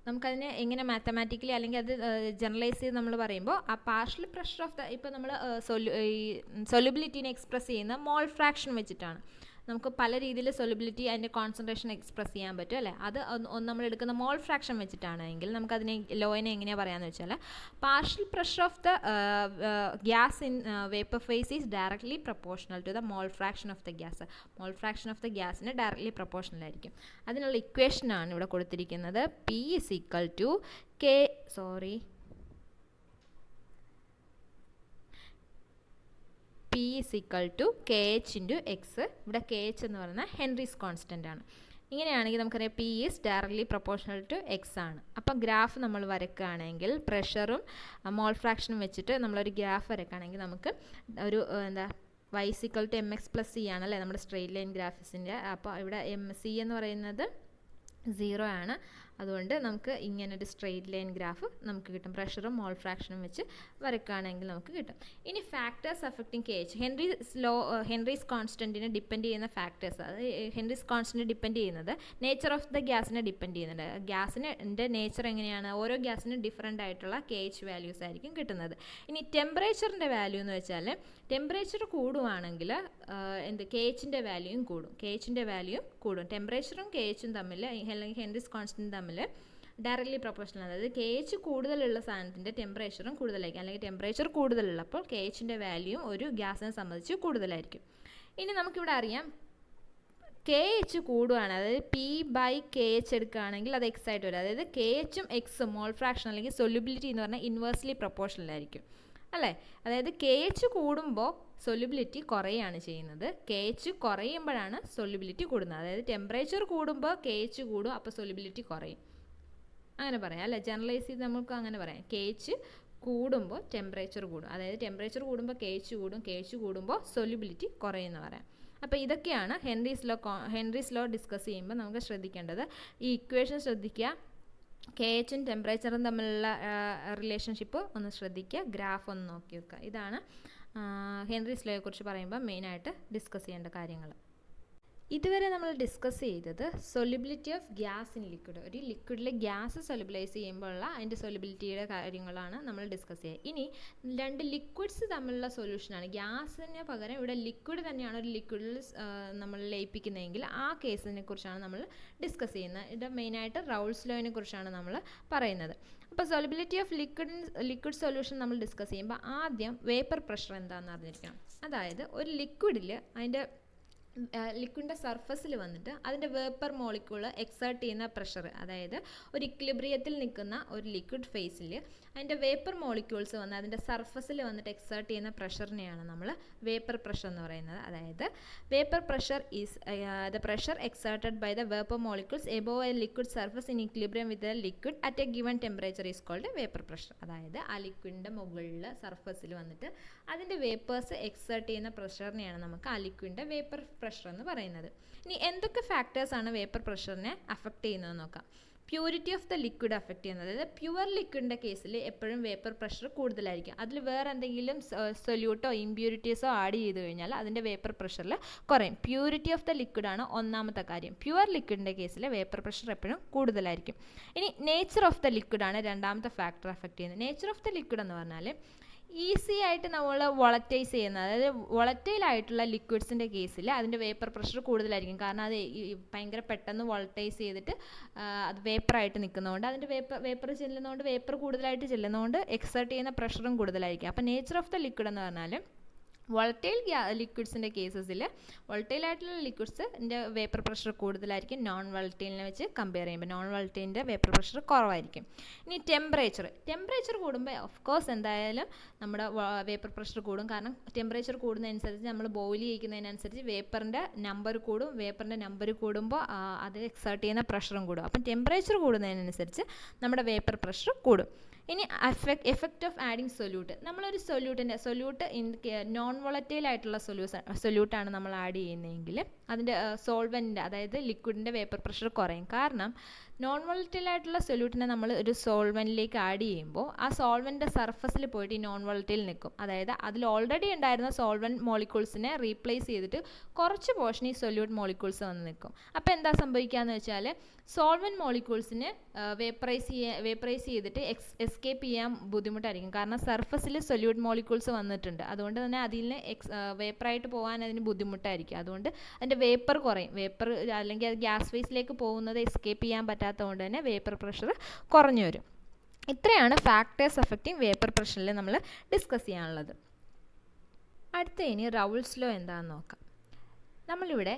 നമുക്കതിനെ എങ്ങനെ മാത്തമാറ്റിക്കലി അല്ലെങ്കിൽ അത് ജനറലൈസ് ചെയ്ത് നമ്മൾ പറയുമ്പോൾ ആ പാർഷ്യൽ പ്രഷർ ഓഫ് ദ ഇപ്പോൾ നമ്മൾ സൊല്യൂബിലിറ്റിനെ എക്സ്പ്രസ് ചെയ്യുന്ന മോൾ ഫ്രാക്ഷൻ വെച്ചിട്ടാണ്. നമുക്ക് പല രീതിയിൽ സൊല്യൂബിലിറ്റി അതിൻ്റെ കോൺസെൻട്രേഷൻ എക്സ്പ്രസ് ചെയ്യാൻ പറ്റും അല്ലേ. അത് നമ്മൾ എടുക്കുന്ന മോൾ ഫ്രാക്ഷൻ വെച്ചിട്ടാണെങ്കിൽ നമുക്കതിനെ ലോയിനെ എങ്ങനെയാണ് പറയാമെന്ന് വെച്ചാൽ partial pressure of the gas in vapour phase is directly proportional to the mole fraction of the gas. Mole fraction of the ഗ്യാസിന് ഡയറക്ട്ലി പ്രൊപ്പോർഷണൽ ആയിരിക്കും. അതിനുള്ള ഇക്വേഷനാണ് ഇവിടെ കൊടുത്തിരിക്കുന്നത്. P is equal to P is equal to KH into X. ഇവിടെ KH എന്ന് പറയുന്നത് ഹെൻറീസ് കോൺസ്റ്റൻ്റ് ആണ്. ഇങ്ങനെയാണെങ്കിൽ നമുക്കറിയാം P is directly proportional to X ആണ്. അപ്പം ഗ്രാഫ് നമ്മൾ വരയ്ക്കുകയാണെങ്കിൽ പ്രഷറും മോൾ ഫ്രാക്ഷനും വെച്ചിട്ട് നമ്മളൊരു ഗ്രാഫ് വരയ്ക്കുകയാണെങ്കിൽ നമുക്ക് ഒരു y is equal to mx plus c ആണല്ലേ നമ്മുടെ സ്ട്രെയിറ്റ് ലൈൻ ഗ്രാഫിക്സിൻ്റെ. അപ്പോൾ ഇവിടെ MC എന്ന് പറയുന്നത് 0 ആണ്. അതുകൊണ്ട് നമുക്ക് ഇങ്ങനൊരു സ്ട്രെയിറ്റ് ലൈൻ ഗ്രാഫ് നമുക്ക് കിട്ടും. പ്രഷറും മോൾ ഫ്രാക്ഷനും വെച്ച് വരയ്ക്കുകയാണെങ്കിൽ നമുക്ക് കിട്ടും. ഇനി factors affecting K H, Henry's കോൺസ്റ്റൻറ്റിനെ ഡിപ്പെൻഡ് ചെയ്യുന്ന ഫാക്ടേഴ്സ്, അത് ഹെൻറീസ് കോൺസ്റ്റൻറ്റ് ഡിപ്പെൻഡ് ചെയ്യുന്നത് നേച്ചർ ഓഫ് ദ ഗ്യാസിനെ ഡിപ്പെൻഡ് ചെയ്യുന്നുണ്ട്. ഗ്യാസിൻ്റെ നേച്ചർ എങ്ങനെയാണ്, ഓരോ ഗ്യാസിനും ഡിഫറൻ്റ് ആയിട്ടുള്ള കെ എച്ച് വാല്യൂസ് ആയിരിക്കും കിട്ടുന്നത്. ഇനി ടെമ്പറേച്ചറിൻ്റെ വാല്യൂ എന്ന് വെച്ചാൽ ടെമ്പറേച്ചർ കൂടുവാണെങ്കിൽ കെ എച്ചിൻ്റെ വാല്യൂയും കൂടും. ടെമ്പറേച്ചറും കെ എച്ചും തമ്മിൽ അല്ലെങ്കിൽ ഹെൻറീസ് കോൺസ്റ്റൻറ്റും തമ്മിൽ ഡയറക്ട്ലി പ്രൊപ്പോർഷണൽ. അതായത് കെ എച്ച് കൂടുതലുള്ള സാധനത്തിൻ്റെ ടെമ്പറേച്ചറും കൂടുതലായിരിക്കും, അല്ലെങ്കിൽ ടെമ്പറേച്ചർ കൂടുതലുള്ളപ്പോൾ കെ എച്ചിൻ്റെ വാല്യൂയും ഒരു ഗ്യാസിനെ സംബന്ധിച്ച് കൂടുതലായിരിക്കും. ഇനി നമുക്കിവിടെ അറിയാം കെ എച്ച് കൂടുകയാണ്, അതായത് പി ബൈ കെ എച്ച് എടുക്കുകയാണെങ്കിൽ അത് എക്സ് ആയിട്ട് വരും. അതായത് കെ എച്ചും എക്സും മോൾ ഫ്രാക്ഷൻ അല്ലെങ്കിൽ സൊല്യൂബിലിറ്റി എന്ന് പറഞ്ഞാൽ ഇൻവേഴ്സ്ലി പ്രൊപ്പോർഷണൽ ആയിരിക്കും അല്ലേ. അതായത് കെ എച്ച് കൂടുമ്പോൾ സൊല്യൂബിലിറ്റി കുറയാണ് ചെയ്യുന്നത്, കെ എച്ച് കുറയുമ്പോഴാണ് സൊല്യൂബിലിറ്റി കൂടുന്നത്. അതായത് ടെമ്പറേച്ചർ കൂടുമ്പോൾ കെ എച്ച് കൂടും, അപ്പോൾ സൊല്യൂബിലിറ്റി കുറയും, അങ്ങനെ പറയാം അല്ലേ. ജനറലൈസ് ചെയ്ത് നമുക്ക് അങ്ങനെ പറയാം, കെ എച്ച് കൂടുമ്പോൾ ടെമ്പറേച്ചർ കൂടും, അതായത് ടെമ്പറേച്ചർ കൂടുമ്പോൾ കെ എച്ച് കൂടും, കെ എച്ച് കൂടുമ്പോൾ സൊല്യൂബിലിറ്റി കുറയുമെന്ന് പറയാം. അപ്പോൾ ഇതൊക്കെയാണ് ഹെൻറീസ് ലോ ഡിസ്കസ് ചെയ്യുമ്പോൾ നമുക്ക് ശ്രദ്ധിക്കേണ്ടത്. ഈ ഇക്വേഷൻ ശ്രദ്ധിക്കുക, കെ എച്ചും ടെമ്പറേച്ചറും തമ്മിലുള്ള റിലേഷൻഷിപ്പ് ഒന്ന് ശ്രദ്ധിക്കുക, ഗ്രാഫ് ഒന്ന് നോക്കി വെക്കുക. ഇതാണ് ഹെൻറീസ് ലോയെക്കുറിച്ച് പറയുമ്പോൾ മെയിനായിട്ട് ഡിസ്കസ് ചെയ്യേണ്ട കാര്യങ്ങൾ. ഇതുവരെ നമ്മൾ ഡിസ്കസ് ചെയ്തത് solubility of gas in liquid, ഒരു ലിക്വിഡിലെ ഗ്യാസ് സൊല്യൂബിലൈസ് ചെയ്യുമ്പോഴുള്ള അതിൻ്റെ സൊല്യൂബിലിറ്റിയുടെ കാര്യങ്ങളാണ് നമ്മൾ ഡിസ്കസ് ചെയ്യുക. ഇനി രണ്ട് ലിക്വിഡ്സ് തമ്മിലുള്ള സൊല്യൂഷനാണ്, ഗ്യാസിന് പകരം ഇവിടെ ലിക്വിഡ് തന്നെയാണ് ഒരു ലിക്വിഡിൽ നമ്മൾ ലയിപ്പിക്കുന്നതെങ്കിൽ ആ കേസിനെ കുറിച്ചാണ് നമ്മൾ ഡിസ്കസ് ചെയ്യുന്നത്. ഇത് മെയിനായിട്ട് റൗൾസ് ലോയിനെ കുറിച്ചാണ് നമ്മൾ പറയുന്നത്. അപ്പോൾ സൊല്യൂബിലിറ്റി ഓഫ് ലിക്വിഡ് സൊല്യൂഷൻ നമ്മൾ ഡിസ്കസ് ചെയ്യുമ്പോൾ ആദ്യം വേപ്പർ പ്രഷർ എന്താണെന്ന് അറിഞ്ഞിരിക്കണം. അതായത് ഒരു ലിക്വിഡിൽ അതിൻ്റെ ലിക്വിഡിൻ്റെ സർഫസിൽ വന്നിട്ട് അതിൻ്റെ വേപ്പർ മോളിക്യൂൾ എക്സേർട്ട് ചെയ്യുന്ന പ്രഷർ, അതായത് ഒരു ഇക്വിലിബ്രിയത്തിൽ നിൽക്കുന്ന ഒരു ലിക്വിഡ് ഫേസിൽ അതിൻ്റെ വേപ്പർ മോളിക്യൂൾസ് വന്ന് അതിൻ്റെ സർഫസിൽ വന്നിട്ട് എക്സേർട്ട് ചെയ്യുന്ന പ്രഷറിനെയാണ് നമ്മൾ വേപ്പർ പ്രഷർ എന്ന് പറയുന്നത്. അതായത് vapour pressure is the pressure exerted by the vapour molecules above a liquid surface in equilibrium with a liquid at a given temperature is called vapour pressure. അതായത് ആ ലിക്വിഡിൻ്റെ മുകളിൽ സർഫസിൽ വന്നിട്ട് അതിൻ്റെ വേപ്പേഴ്സ് എക്സേർട്ട് ചെയ്യുന്ന പ്രഷറിനെയാണ് നമുക്ക് ആ ലിക്വിഡിൻ്റെ വേപ്പർ പ്രഷർ എന്ന് പറയുന്നത്. ഇനി എന്തൊക്കെ ഫാക്ടേഴ്സാണ് വേപ്പർ പ്രഷറിനെ അഫക്റ്റ് ചെയ്യുന്നത് നോക്കാം. Purity of the liquid affect ചെയ്യുന്നത്, അതായത് പ്യുവർ ലിക്വിഡിൻ്റെ കേസിൽ എപ്പോഴും വേപ്പർ പ്രഷർ കൂടുതലായിരിക്കും. അതിൽ വേറെ എന്തെങ്കിലും സൊല്യൂട്ടോ ഇമ്പ്യൂരിറ്റീസോ ആഡ് ചെയ്ത് കഴിഞ്ഞാൽ അതിൻ്റെ വേപ്പർ പ്രഷറിൽ കുറയും. പ്യൂരിറ്റി ഓഫ് ദ ലിക്വിഡാണ് ഒന്നാമത്തെ കാര്യം. പ്യുവർ ലിക്വിഡിൻ്റെ കേസിൽ വേപ്പർ പ്രഷർ എപ്പോഴും കൂടുതലായിരിക്കും. ഇനി നേച്ചർ ഓഫ് ദ ലിക്വിഡാണ് രണ്ടാമത്തെ ഫാക്ടർ അഫക്റ്റ് ചെയ്യുന്നത്. നേച്ചർ ഓഫ് ദ ലിക്വിഡ് എന്ന് പറഞ്ഞാൽ ഈസി ആയിട്ട് നമ്മൾ വോളറ്റൈസ് ചെയ്യുന്ന, അതായത് വോളറ്റൈൽ ആയിട്ടുള്ള ലിക്വിഡ്സിൻ്റെ കേസിൽ അതിൻ്റെ വേപ്പർ പ്രഷർ കൂടുതലായിരിക്കും. കാരണം അത് ഭയങ്കര പെട്ടെന്ന് വോളറ്റൈസ് ചെയ്തിട്ട് അത് വേപ്പറായിട്ട് നിൽക്കുന്നതുകൊണ്ട് അതിൻ്റെ വേപ്പർ ചെല്ലുന്നതുകൊണ്ട് വേപ്പർ കൂടുതലായിട്ട് ചെല്ലുന്നതുകൊണ്ട് എക്സേർട്ട് ചെയ്യുന്ന പ്രഷറും കൂടുതലായിരിക്കും. അപ്പോൾ നേച്ചർ ഓഫ് ദ ലിക്വിഡ് എന്ന് പറഞ്ഞാൽ വോളറ്റൈൽ ലിക്വിഡ്സിൻ്റെ കേസസിൽ വോളറ്റൈൽ ആയിട്ടുള്ള ലിക്വിഡ്സിൻ്റെ വേപ്പർ പ്രഷർ കൂടുതലായിരിക്കും നോൺ വോളറ്റൈലിനെ വെച്ച് കമ്പയർ ചെയ്യുമ്പോൾ. നോൺ വോളറ്റൈലിൻ്റെ വേപ്പർ പ്രഷർ കുറവായിരിക്കും. ഇനി ടെമ്പറേച്ചർ കൂടുമ്പോൾ ഓഫ് കോഴ്സ് എന്തായാലും നമ്മുടെ വേപ്പർ പ്രഷർ കൂടും. കാരണം ടെമ്പറേച്ചർ കൂടുന്നതനുസരിച്ച് നമ്മൾ ബോയിൽ ചെയ്യിക്കുന്നതിനനുസരിച്ച് വേപ്പറിൻ്റെ നമ്പർ കൂടും. വേപ്പറിൻ്റെ നമ്പർ കൂടുമ്പോൾ അത് എക്സേർട്ട് ചെയ്യുന്ന പ്രഷറും കൂടും. അപ്പം ടെമ്പറേച്ചർ കൂടുന്നതിനനുസരിച്ച് നമ്മുടെ വേപ്പർ പ്രഷർ കൂടും. ഇനി എഫക്റ്റ് ഓഫ് ആഡിങ് സൊല്യൂട്ട്, നമ്മളൊരു സൊല്യൂട്ട് നോൺ വോളറ്റൈൽ ആയിട്ടുള്ള സൊല്യൂട്ടാണ് നമ്മൾ ആഡ് ചെയ്യുന്നതെങ്കിൽ അതിൻ്റെ സോൾവെൻ്റ്, അതായത് ലിക്വിഡിൻ്റെ വേപ്പർ പ്രഷർ കുറയും. കാരണം നോൺ വോളറ്റൈൽ ആയിട്ടുള്ള സൊല്യൂട്ടിനെ നമ്മൾ ഒരു സോൾവെൻറ്റിലേക്ക് ആഡ് ചെയ്യുമ്പോൾ ആ സോൾവെൻ്റെ സർഫസിൽ പോയിട്ട് ഈ നോൺ വോളറ്റൈൽ നിൽക്കും. അതായത് അതിൽ ഓൾറെഡി ഉണ്ടായിരുന്ന സോൾവെൻറ്റ് മോളിക്യൂൾസിനെ റീപ്ലേസ് ചെയ്തിട്ട് കുറച്ച് പോർഷൻ ഈ സൊല്യൂട്ട് മോളിക്യൂൾസ് വന്ന് നിൽക്കും. അപ്പോൾ എന്താ സംഭവിക്കുകയെന്ന് വെച്ചാൽ സോൾവെൻറ്റ് മോളിക്യൂൾസിന് വേപ്പറൈസ് ചെയ്തിട്ട് എസ്കേപ്പ് ചെയ്യാൻ ബുദ്ധിമുട്ടായിരിക്കും. കാരണം സർഫസിൽ സൊല്യൂട്ട് മോളിക്യൂൾസ് വന്നിട്ടുണ്ട്. അതുകൊണ്ട് തന്നെ അതിന് വേപ്പറായിട്ട് പോകാൻ അതിന് ബുദ്ധിമുട്ടായിരിക്കും. അതുകൊണ്ട് അതിൻ്റെ വേപ്പർ കുറയും. വേപ്പർ അല്ലെങ്കിൽ അത് ഗ്യാസ് ഫേസിലേക്ക് പോകുന്നത് എസ്കേപ്പ് ചെയ്യാൻ പറ്റാത്തതുകൊണ്ട് തന്നെ വേപ്പർ പ്രഷർ കുറഞ്ഞു വരും. ഇത്രയാണ് ഫാക്ടേഴ്സ് അഫക്റ്റിംഗ് വേപ്പർ പ്രഷറിൽ നമ്മൾ ഡിസ്കസ് ചെയ്യാനുള്ളത്. അടുത്ത ഇനി റൗൾസ് ലോ എന്താണെന്ന് നോക്കാം. നമ്മളിവിടെ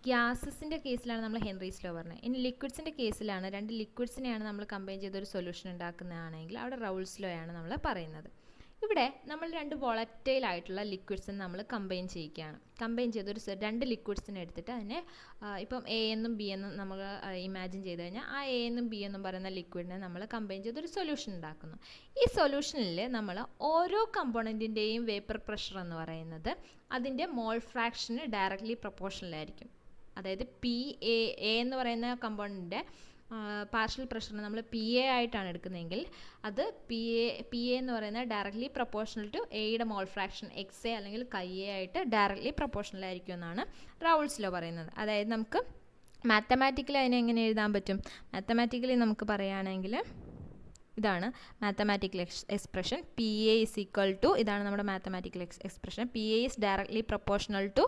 ഗ്യാസസിൻ്റെ കേസിലാണ് നമ്മൾ ഹെൻറീസ് ലോ പറഞ്ഞത്. ഇനി ലിക്വിഡ്സിൻ്റെ കേസിലാണ്, രണ്ട് ലിക്വിഡ്സിനെയാണ് നമ്മൾ കമ്പൈൻ ചെയ്തൊരു സൊല്യൂഷൻ ഉണ്ടാക്കുന്നതാണെങ്കിൽ അവിടെ റൗൾസ് ലോ ആണ് നമ്മൾ പറയുന്നത്. ഇവിടെ നമ്മൾ രണ്ട് വോളറ്റൈൽ ആയിട്ടുള്ള ലിക്വിഡ്സിനെ നമ്മൾ കമ്പൈൻ ചെയ്തൊരു രണ്ട് ലിക്വിഡ്സിനെ എടുത്തിട്ട് അതിനെ ഇപ്പം എ എന്നും ബി എന്നും നമ്മൾ ഇമാജിൻ ചെയ്ത് കഴിഞ്ഞാൽ ആ എ എന്നും ബി എന്നും പറയുന്ന ലിക്വിഡിനെ നമ്മൾ കമ്പൈൻ ചെയ്തൊരു സൊല്യൂഷൻ ഉണ്ടാക്കുന്നു. ഈ സൊല്യൂഷനിൽ നമ്മൾ ഓരോ കമ്പോണൻറ്റിൻ്റെയും വേപ്പർ പ്രഷർ എന്ന് പറയുന്നത് അതിൻ്റെ മോൾ ഫ്രാക്ഷന് ഡയറക്റ്റ്ലി പ്രൊപ്പോർഷണൽ ആയിരിക്കും. അതായത് പി എ എന്ന് പറയുന്ന കമ്പോണൻറ്റിൻ്റെ പാർഷ്യൽ പ്രഷറിനെ നമ്മൾ പി എ ആയിട്ടാണ് എടുക്കുന്നതെങ്കിൽ അത് പി എ എന്ന് പറയുന്നത് ഡയറക്ട്ലി പ്രൊപ്പോർഷണൽ ടു എയുടെ മോൾ ഫ്രാക്ഷൻ എക്സ് എ അല്ലെങ്കിൽ കൈ എ ആയിട്ട് ഡയറക്ട്ലി പ്രൊപ്പോർഷണൽ ആയിരിക്കും എന്നാണ് റൗൾസ് ലോ പറയുന്നത്. അതായത് നമുക്ക് മാത്തമാറ്റിക്കലി അതിനെ എങ്ങനെ എഴുതാൻ പറ്റും? മാത്തമാറ്റിക്കലി നമുക്ക് പറയുകയാണെങ്കിൽ ഇതാണ് mathematical expression. P A is equal to, ഇതാണ് നമ്മുടെ mathematical expression. P A is directly proportional to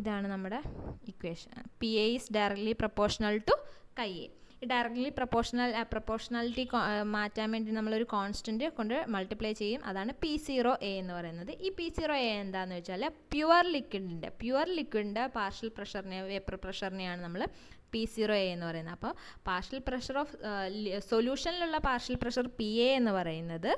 ഇതാണ് നമ്മുടെ ഇക്വേഷൻ. P A is directly proportional to chi A. ഈ ഡയറക്ട്ലി പ്രൊപ്പോർഷണാലിറ്റി മാറ്റാൻ വേണ്ടി നമ്മളൊരു കോൺസ്റ്റൻറ്റ് കൊണ്ട് മൾട്ടിപ്ലൈ ചെയ്യും. അതാണ് P0 A എന്ന് പറയുന്നത്. ഈ P0 A എന്താണെന്ന് വെച്ചാൽ പ്യുവർ ലിക്വിഡിൻ്റെ പാർഷ്യൽ പ്രഷറിനെ, വേപ്പർ പ്രഷറിനെയാണ് നമ്മൾ P0 A എന്ന് പറയുന്നത്. അപ്പോൾ പാർഷ്യൽ പ്രഷർ ഓഫ് സൊല്യൂഷനിലുള്ള പാർഷ്യൽ പ്രഷർ PA എന്ന് പറയുന്നത്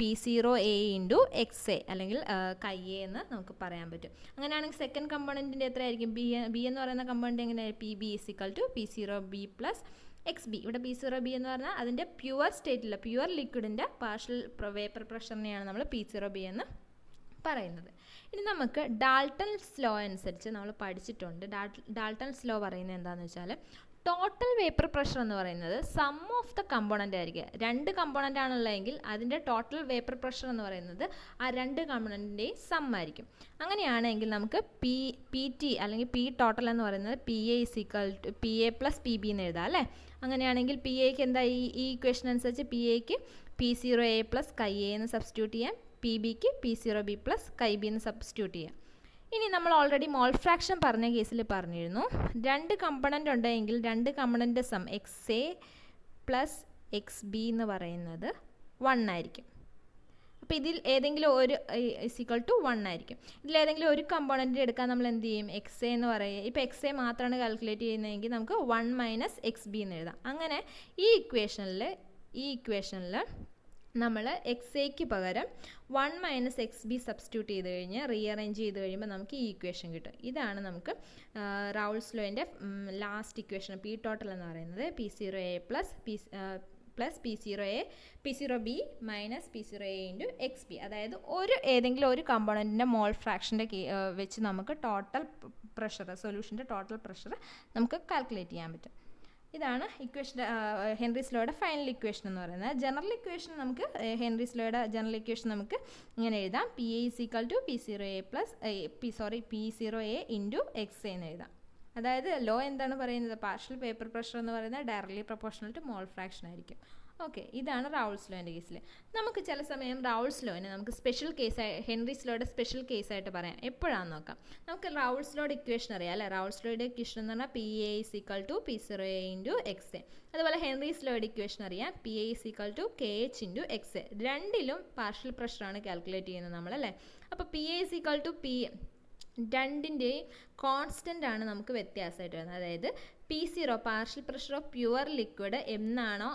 P0 A into X A അല്ലെങ്കിൽ കൈ എ എന്ന് നമുക്ക് പറയാൻ പറ്റും. അങ്ങനെയാണെങ്കിൽ സെക്കൻഡ് കമ്പോണൻറ്റിൻ്റെ എത്രയായിരിക്കും? ബി എന്ന് പറയുന്ന കമ്പോണൻറ്റ് എങ്ങനെയാണ്? PB equal to P0B plus XB. ഇവിടെ P0B എന്ന് പറഞ്ഞാൽ അതിൻ്റെ പ്യുവർ സ്റ്റേറ്റിലുള്ള പ്യുവർ ലിക്വിഡിൻ്റെ പാർഷ്യൽ വേപ്പർ പ്രഷറിനെയാണ് നമ്മൾ P0B എന്ന് പറയുന്നത്. ഇനി നമുക്ക് ഡാൾട്ടൺസ് ലോ അനുസരിച്ച് നമ്മൾ പഠിച്ചിട്ടുണ്ട്. ഡാൾട്ടൺസ് ലോ പറയുന്നത് എന്താണെന്ന് വെച്ചാൽ ടോട്ടൽ വേപ്പർ പ്രഷർ എന്ന് പറയുന്നത് സം ഓഫ് ദ കമ്പോണൻ്റ് ആയിരിക്കും. 2 കമ്പോണൻ്റ് ആണുള്ളതെങ്കിൽ അതിൻ്റെ ടോട്ടൽ വേപ്പർ പ്രഷർ എന്ന് പറയുന്നത് ആ 2 കമ്പോണൻറ്റിൻ്റെയും സം ആയിരിക്കും. അങ്ങനെയാണെങ്കിൽ നമുക്ക് പി ടി അല്ലെങ്കിൽ പി ടോട്ടൽ എന്ന് പറയുന്നത് PA is equal to PA plus PB എന്ന് എഴുതാം അല്ലേ. അങ്ങനെയാണെങ്കിൽ PAക്ക് എന്താ, ഈ ഇക്വേഷൻ അനുസരിച്ച് PAക്ക് P0 A plus chi A എന്ന് സബ്സ്റ്റിറ്റ്യൂട്ട് ചെയ്യാം, PBക്ക് P0B പ്ലസ് കൈ ബി എന്ന് സബ്സ്റ്റിറ്റ്യൂട്ട് ചെയ്യാം. ഇനി നമ്മൾ ഓൾറെഡി മോൾ ഫ്രാക്ഷൻ പറഞ്ഞ കേസിൽ പറഞ്ഞിരുന്നു, 2 കമ്പണൻ്റ് ഉണ്ടെങ്കിൽ 2 component sum X A plus X B എന്ന് പറയുന്നത് 1 ആയിരിക്കും. അപ്പോൾ ഇതിൽ ഏതെങ്കിലും ഒരു ഈക്വൽ ടു 1 ആയിരിക്കും. ഇതിലേതെങ്കിലും ഒരു കമ്പോണൻ്റ് എടുക്കാൻ നമ്മൾ എന്ത് ചെയ്യും? എക്സ് എ എന്ന് പറയുക. ഇപ്പോൾ എക്സ് എ മാത്രമാണ് കാൽക്കുലേറ്റ് ചെയ്യുന്നതെങ്കിൽ നമുക്ക് 1 മൈനസ് എക്സ് ബി എന്ന് എഴുതാം. അങ്ങനെ ഈ ഇക്വേഷനിൽ നമ്മൾ എക്സ് എക്ക് പകരം 1 മൈനസ് എക്സ് ബി സബ്സ്റ്റിറ്റ്യൂട്ട് ചെയ്ത് കഴിഞ്ഞ് റീഅറേഞ്ച് ചെയ്ത് കഴിയുമ്പോൾ നമുക്ക് ഈ ഇക്വേഷൻ കിട്ടും. ഇതാണ് നമുക്ക് റൗൾസ് ലോൻ്റെ ലാസ്റ്റ് ഇക്വേഷൻ പി ടോട്ടൽ എന്ന് പറയുന്നത്. P0 A plus P0 B minus P0 A into X B. അതായത് ഏതെങ്കിലും ഒരു കമ്പോണൻറ്റിൻ്റെ മോൾ ഫ്രാക്ഷൻ്റെ വെച്ച് നമുക്ക് ടോട്ടൽ പ്രഷർ, സൊല്യൂഷൻ്റെ ടോട്ടൽ പ്രഷർ നമുക്ക് കാൽക്കുലേറ്റ് ചെയ്യാൻ പറ്റും. ഇതാണ് ഇക്വേഷൻ, ഹെൻറീസ് ലോയുടെ ഫൈനൽ ഇക്വേഷൻ എന്ന് പറയുന്നത്. ജനറൽ ഇക്വേഷൻ നമുക്ക് ഹെൻറീസ് ലോയുടെ ജനറൽ ഇക്വേഷൻ നമുക്ക് ഇങ്ങനെ എഴുതാം. PA is equal to P0 A plus P0 A into X എന്ന് എഴുതാം. അതായത് ലോ എന്താണ് പറയുന്നത്? പാർഷ്യൽ വേപ്പർ പ്രഷർ എന്ന് പറയുന്നത് directly proportional to mole fraction ആയിരിക്കും. ഓക്കെ, ഇതാണ് റൗൾസ് ലോൻ്റെ കേസിൽ. നമുക്ക് ചില സമയം റൗൾസ് ലോനെ നമുക്ക് സ്പെഷ്യൽ കേസായി, ഹെൻറീസ് ലോയുടെ സ്പെഷ്യൽ കേസായിട്ട് പറയാം. എപ്പോഴാണെന്ന് നോക്കാം. നമുക്ക് റൗൾസ് ലോയുടെ ഇക്വേഷൻ അറിയാം അല്ലേ. റൗൾസ് ലോയുടെ ഇക്വേഷൻ എന്ന് പറഞ്ഞാൽ PA is equal to P0 A into X A. അതുപോലെ ഹെൻറീസ് ലോയുടെ ഇക്വേഷൻ അറിയാം, PA is equal to KH into X A. രണ്ടിലും പാർഷ്യൽ പ്രഷറാണ് കാൽക്കുലേറ്റ് ചെയ്യുന്നത് നമ്മളല്ലേ. അപ്പോൾ PA ഇസ് ഈക്വൽ ടു രണ്ടിൻ്റെയും കോൺസ്റ്റൻ്റ് ആണ് നമുക്ക് വ്യത്യാസമായിട്ട് വരുന്നത്. അതായത് P0 partial pressure of pure liquid എന്നാണോ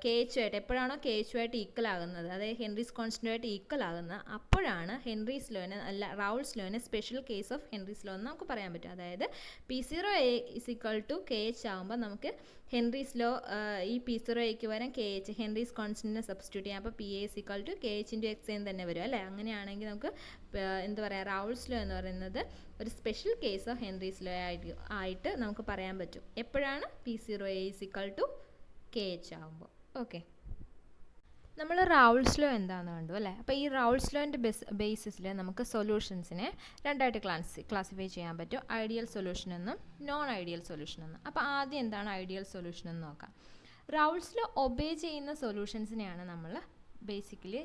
KH ആയിട്ട്, എപ്പോഴാണോ KH ആയിട്ട് ഈക്വൽ ആകുന്നത്, അതായത് ഹെൻറീസ് കോൺസ്റ്റൻ്റുമായിട്ട് ഈക്വൽ ആകുന്നത്, അപ്പോഴാണ് ഹെൻറീസ് ലോനെ റൗൾസ് ലോനെ special case of Henry's law എന്ന് നമുക്ക് പറയാൻ പറ്റും. അതായത് P0 A is equal to KH ആകുമ്പോൾ നമുക്ക് ഹെൻറീസ് ലോ ഈ P0 Aക്ക് പകരം KH ഹെൻറീസ് കോൺസ്റ്റൻറ്റിനെ സബ്സ്റ്റിറ്റ്യൂട്ട് ചെയ്യാം. അപ്പോൾ PA is equal to KH into X എന്ന് തന്നെ വരും അല്ലേ. അങ്ങനെയാണെങ്കിൽ നമുക്ക് എന്താ പറയുക, റൗൾസ് ലോ എന്ന് പറയുന്നത് ഒരു special case of Henry's law ആയിട്ട് നമുക്ക് പറയാൻ പറ്റും. എപ്പോഴാണ് P0 A is equal to KH ആകുമ്പോൾ. ഓക്കെ, നമ്മൾ റൗൾസ് ലോ എന്താണെന്ന് കണ്ടു അല്ലേ. അപ്പോൾ ഈ റൗൾസ് ലോൻ്റെ ബേസിസിൽ നമുക്ക് സൊല്യൂഷൻസിനെ രണ്ടായിട്ട് ക്ലാസിഫൈ ചെയ്യാൻ പറ്റും. ഐഡിയൽ സൊല്യൂഷൻ എന്നും നോൺ ഐഡിയൽ സൊല്യൂഷൻ എന്നും. അപ്പോൾ ആദ്യം എന്താണ് ഐഡിയൽ സൊല്യൂഷൻ എന്ന് നോക്കാം. റൗൾസ് ലോ ഒബേ ചെയ്യുന്ന സൊല്യൂഷൻസിനെയാണ് നമ്മൾ ബേസിക്കലി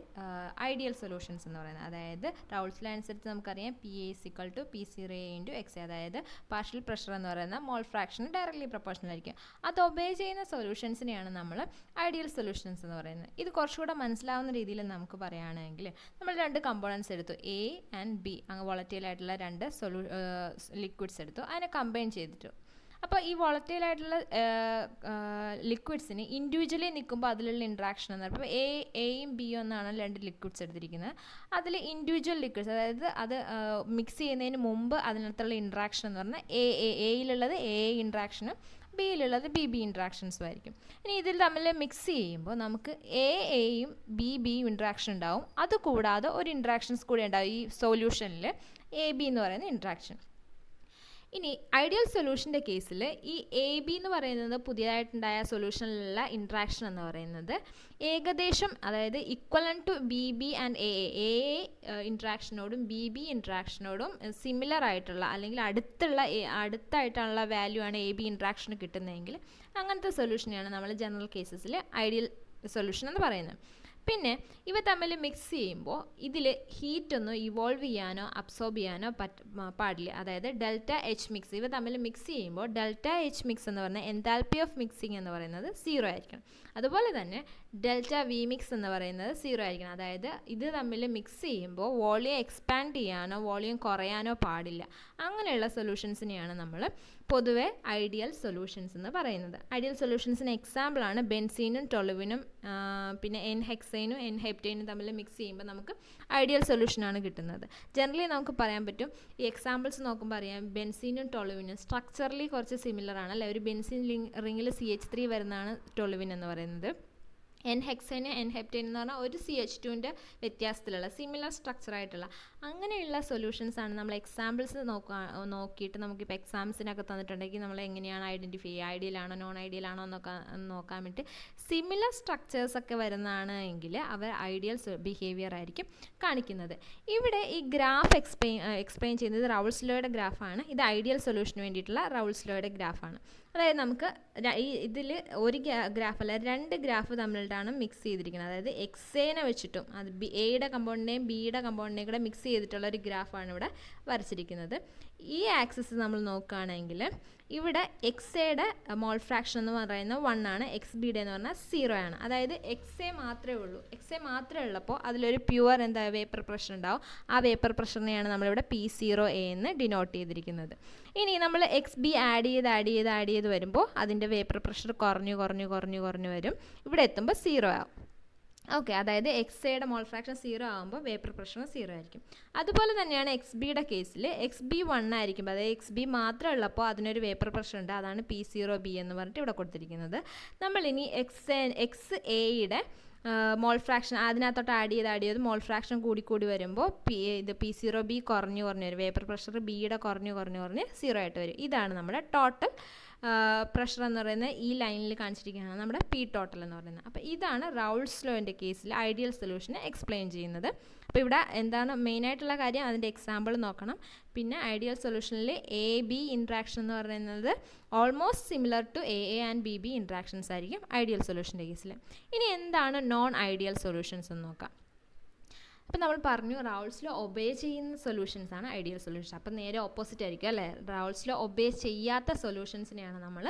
ഐഡിയൽ സൊല്യൂഷൻസ് എന്ന് പറയുന്നത്. അതായത് റൗൾസ് ലോ അനുസരിച്ച് നമുക്കറിയാം PA is equal to P0 A into X. അതായത് പാർഷ്യൽ പ്രഷർ എന്ന് പറയുന്ന മോൾ ഫ്രാക്ഷൻ ഡയറക്ട്ലി പ്രൊപ്പോർഷണൽ ആയിരിക്കും. അത് ഒബേ ചെയ്യുന്ന സൊല്യൂഷൻസിനെയാണ് നമ്മൾ ഐഡിയൽ സൊല്യൂഷൻസ് എന്ന് പറയുന്നത്. ഇത് കുറച്ചുകൂടെ മനസ്സിലാവുന്ന രീതിയിൽ നമുക്ക് പറയുകയാണെങ്കിൽ നമ്മൾ 2 കമ്പോണൻസ് എടുത്തു, A ആൻഡ് B, അങ്ങ് വോളറ്റൈൽ ആയിട്ടുള്ള 2 ലിക്വിഡ്സ് എടുത്തു, അതിനെ കമ്പൈൻ ചെയ്തിട്ടു. അപ്പോൾ ഈ വോളറ്റൈൽ ആയിട്ടുള്ള ലിക്വിഡ്സിന് ഇൻഡിവിജ്വലി നിൽക്കുമ്പോൾ അതിലുള്ള ഇൻട്രാക്ഷൻ എന്ന് പറയുമ്പോൾ എയും ബിയും എന്നാണ് 2 ലിക്വിഡ്സ് എടുത്തിരിക്കുന്നത്. അതിൽ ഇൻഡിവിജ്വൽ ലിക്വിഡ്സ്, അതായത് അത് മിക്സ് ചെയ്യുന്നതിന് മുമ്പ് അതിനകത്തുള്ള ഇൻട്രാക്ഷൻ എന്ന് പറഞ്ഞാൽ എയിലുള്ളത് A ഇൻട്രാക്ഷനും ബിയിലുള്ളത് ബി ബി ഇൻട്രാക്ഷൻസും ആയിരിക്കും. ഇനി ഇതിൽ തമ്മിൽ മിക്സ് ചെയ്യുമ്പോൾ നമുക്ക് എയും ബിയും ഇൻട്രാക്ഷൻ ഉണ്ടാവും. അതുകൂടാതെ ഒരു ഇൻട്രാക്ഷൻസ് കൂടി ഉണ്ടാവും ഈ സൊല്യൂഷനിൽ, എ ബി എന്ന് പറയുന്ന ഇൻട്രാക്ഷൻ. ഇനി ഐഡിയൽ സൊല്യൂഷൻ്റെ കേസിൽ ഈ എ ബി എന്ന് പറയുന്നത് പുതിയതായിട്ടുണ്ടായ സൊല്യൂഷനിലുള്ള ഇൻട്രാക്ഷൻ എന്ന് പറയുന്നത് ഏകദേശം, അതായത് equal to B B and A ഇൻട്രാക്ഷനോടും ബി ബി ഇൻട്രാക്ഷനോടും സിമിലർ ആയിട്ടുള്ള അല്ലെങ്കിൽ അടുത്തായിട്ടുള്ള വാല്യൂ ആണ് എ ബി ഇൻട്രാക്ഷന് കിട്ടുന്നതെങ്കിൽ അങ്ങനത്തെ സൊല്യൂഷനെയാണ് നമ്മൾ ജനറൽ കേസസിൽ ഐഡിയൽ സൊല്യൂഷൻ എന്ന് പറയുന്നത്. പിന്നെ ഇവ തമ്മിൽ മിക്സ് ചെയ്യുമ്പോൾ ഇതിൽ ഹീറ്റൊന്നും ഇവോൾവ് ചെയ്യാനോ അബ്സോർബ് ചെയ്യാനോ പാടില്ല. അതായത് ഡെൽറ്റ എച്ച് മിക്സ്, ഇവ തമ്മിൽ മിക്സ് ചെയ്യുമ്പോൾ ഡെൽറ്റ എച്ച് മിക്സ് എന്ന് പറഞ്ഞാൽ എൻതാൽപ്പി ഓഫ് മിക്സിംഗ് എന്ന് പറയുന്നത് 0 ആയിരിക്കണം. അതുപോലെ തന്നെ ഡെൽറ്റ വി മിക്സ് എന്ന് പറയുന്നത് 0 ആയിരിക്കണം. അതായത് ഇത് തമ്മിൽ മിക്സ് ചെയ്യുമ്പോൾ വോളിയം എക്സ്പാൻഡ് ചെയ്യാനോ വോളിയം കുറയാനോ പാടില്ല. അങ്ങനെയുള്ള സൊല്യൂഷൻസിനെയാണ് നമ്മൾ പൊതുവെ ഐഡിയൽ സൊല്യൂഷൻസ് എന്ന് പറയുന്നത്. ഐഡിയൽ സൊല്യൂഷൻസിന് എക്സാമ്പിളാണ് ബെൻസീനും ടൊളുവിനും പിന്നെ എൻ ഹെക്സൈനും എൻ ഹെപ്റ്റൈനും തമ്മിൽ മിക്സ് ചെയ്യുമ്പോൾ നമുക്ക് ഐഡിയൽ സൊല്യൂഷനാണ് കിട്ടുന്നത്. ജനറലി നമുക്ക് പറയാൻ പറ്റും, ഈ എക്സാമ്പിൾസ് നോക്കുമ്പോൾ അറിയാം, ബെൻസീനും ടൊളുവിനും സ്ട്രക്ചറലി കുറച്ച് സിമിലർ ആണ് അല്ലേ. ഒരു ബെൻസീൻ റിങ്ങിൽ CH3 വരുന്നതാണ് ടൊളുവിൻ എന്ന് പറയുന്നത്. എൻ ഹെക്സൈന് എൻ ഹെപ്റ്റൈൻ എന്ന് പറഞ്ഞാൽ ഒരു CH2ൻ്റെ വ്യത്യാസത്തിലുള്ള സിമിലർ സ്ട്രക്ചറായിട്ടുള്ള അങ്ങനെയുള്ള സൊല്യൂഷൻസാണ് നമ്മൾ എക്സാമ്പിൾസ് നോക്കിയിട്ട് നമുക്കിപ്പോൾ എക്സാംസിനൊക്കെ തന്നിട്ടുണ്ടെങ്കിൽ നമ്മൾ എങ്ങനെയാണ് ഐഡൻറ്റിഫൈ ചെയ്യുക, ഐഡിയൽ ആണോ നോൺ ഐഡിയൽ ആണോ നോക്കാൻ വേണ്ടി സിമിലർ സ്ട്രക്ചേഴ്സൊക്കെ വരുന്നതാണ് എങ്കിൽ അവർ ഐഡിയൽ ബിഹേവിയർ ആയിരിക്കും കാണിക്കുന്നത്. ഇവിടെ ഈ ഗ്രാഫ് എക്സ്പ്ലെയിൻ ചെയ്യുന്നത് റൗൾസ് ലോയുടെ ഗ്രാഫാണ്. ഇത് ഐഡിയൽ സൊല്യൂഷന് വേണ്ടിയിട്ടുള്ള റൗൾസ് ലോയുടെ ഗ്രാഫാണ്. അതായത് നമുക്ക് ഇതിൽ ഒരു ഗ്രാഫല്ല 2 ഗ്രാഫ് തമ്മിലാണ് മിക്സ് ചെയ്തിരിക്കുന്നത്. അതായത് എക്സേനെ വെച്ചിട്ടും അത് എയുടെ കമ്പൗണ്ടിനെയും ബിയുടെ കമ്പൗണ്ടിനെയും കൂടെ മിക്സ് ചെയ്തിട്ടുള്ള ഒരു ഗ്രാഫാണ് ഇവിടെ വരച്ചിരിക്കുന്നത്. ഈ ആക്സിസ് നമ്മൾ നോക്കുകയാണെങ്കിൽ ഇവിടെ എക്സയുടെ മോൾ ഫ്രാക്ഷൻ എന്ന് പറയുന്നത് 1 ആണ്, എക്സ് ബിയുടെ എന്ന് പറഞ്ഞാൽ 0 ആണ്. അതായത് എക്സേ മാത്രമേ ഉള്ളൂ. എക്സേ മാത്രമേ ഉള്ളപ്പോൾ അതിലൊരു പ്യുവർ വേപ്പർ പ്രഷർ ഉണ്ടാവും. ആ വേപ്പർ പ്രഷറിനെയാണ് നമ്മളിവിടെ P0A എന്ന് ഡിനോട്ട് ചെയ്തിരിക്കുന്നത്. ഇനി നമ്മൾ എക്സ് ബി ആഡ് ചെയ്ത് വരുമ്പോൾ അതിൻ്റെ വേപ്പർ പ്രഷർ കുറഞ്ഞു വരും. ഇവിടെ എത്തുമ്പോൾ 0 ആവും. ഓക്കെ, അതായത് എക്സയുടെ മോൾ ഫ്രാക്ഷൻ 0 ആകുമ്പോൾ വേപ്പർ പ്രഷർ 0 ആയിരിക്കും. അതുപോലെ തന്നെയാണ് എക്സ് ബിയുടെ കേസിൽ എക്സ് ബി 1 ആയിരിക്കും. അതായത് എക്സ് ബി മാത്രം ഉള്ളപ്പോൾ അതിനൊരു വേപ്പർ പ്രഷർ ഉണ്ട്, അതാണ് P0B എന്ന് പറഞ്ഞിട്ട് ഇവിടെ കൊടുത്തിരിക്കുന്നത്. നമ്മളിനി എക്സ് എയുടെ മോൾ ഫ്രാക്ഷൻ അതിനകത്തോട്ട് ആഡ് ചെയ്ത് മോൾ ഫ്രാക്ഷൻ കൂടി വരുമ്പോൾ P0B കുറഞ്ഞു വരും. വേപ്പർ പ്രഷർ ബിയുടെ കുറഞ്ഞ് 0 ആയിട്ട് വരും. ഇതാണ് നമ്മുടെ ടോട്ടൽ പ്രഷർ എന്ന് പറയുന്നത്. ഈ ലൈനിൽ കാണിച്ചിരിക്കുകയാണ് നമ്മുടെ പി ടോട്ടൽ എന്ന് പറയുന്നത്. അപ്പോൾ ഇതാണ് റൗൾസ് ലോൻ്റെ കേസിൽ ഐഡിയൽ സൊല്യൂഷനെ എക്സ്പ്ലെയിൻ ചെയ്യുന്നത്. അപ്പോൾ ഇവിടെ എന്താണ് മെയിനായിട്ടുള്ള കാര്യം, അതിൻ്റെ എക്സാമ്പിൾ നോക്കണം. പിന്നെ ഐഡിയൽ സൊല്യൂഷനിൽ എ ബി ഇൻട്രാക്ഷൻ എന്ന് പറയുന്നത് almost similar to A and B interactions ആയിരിക്കും ഐഡിയൽ സൊല്യൂഷൻ്റെ കേസിൽ. ഇനി എന്താണ് നോൺ ഐഡിയൽ സൊല്യൂഷൻസ് എന്ന് നോക്കാം. അപ്പോൾ നമ്മൾ പറഞ്ഞു റൗൾസ് ലോ ഒബേ ചെയ്യുന്ന സൊല്യൂഷൻസ് ആണ് ഐഡിയൽ സൊല്യൂഷൻ. അപ്പോൾ നേരെ ഓപ്പോസിറ്റ് ആയിരിക്കും അല്ലേ. റൗൾസ് ലോ ഒബേ ചെയ്യാത്ത സൊല്യൂഷൻസിനെയാണ് നമ്മൾ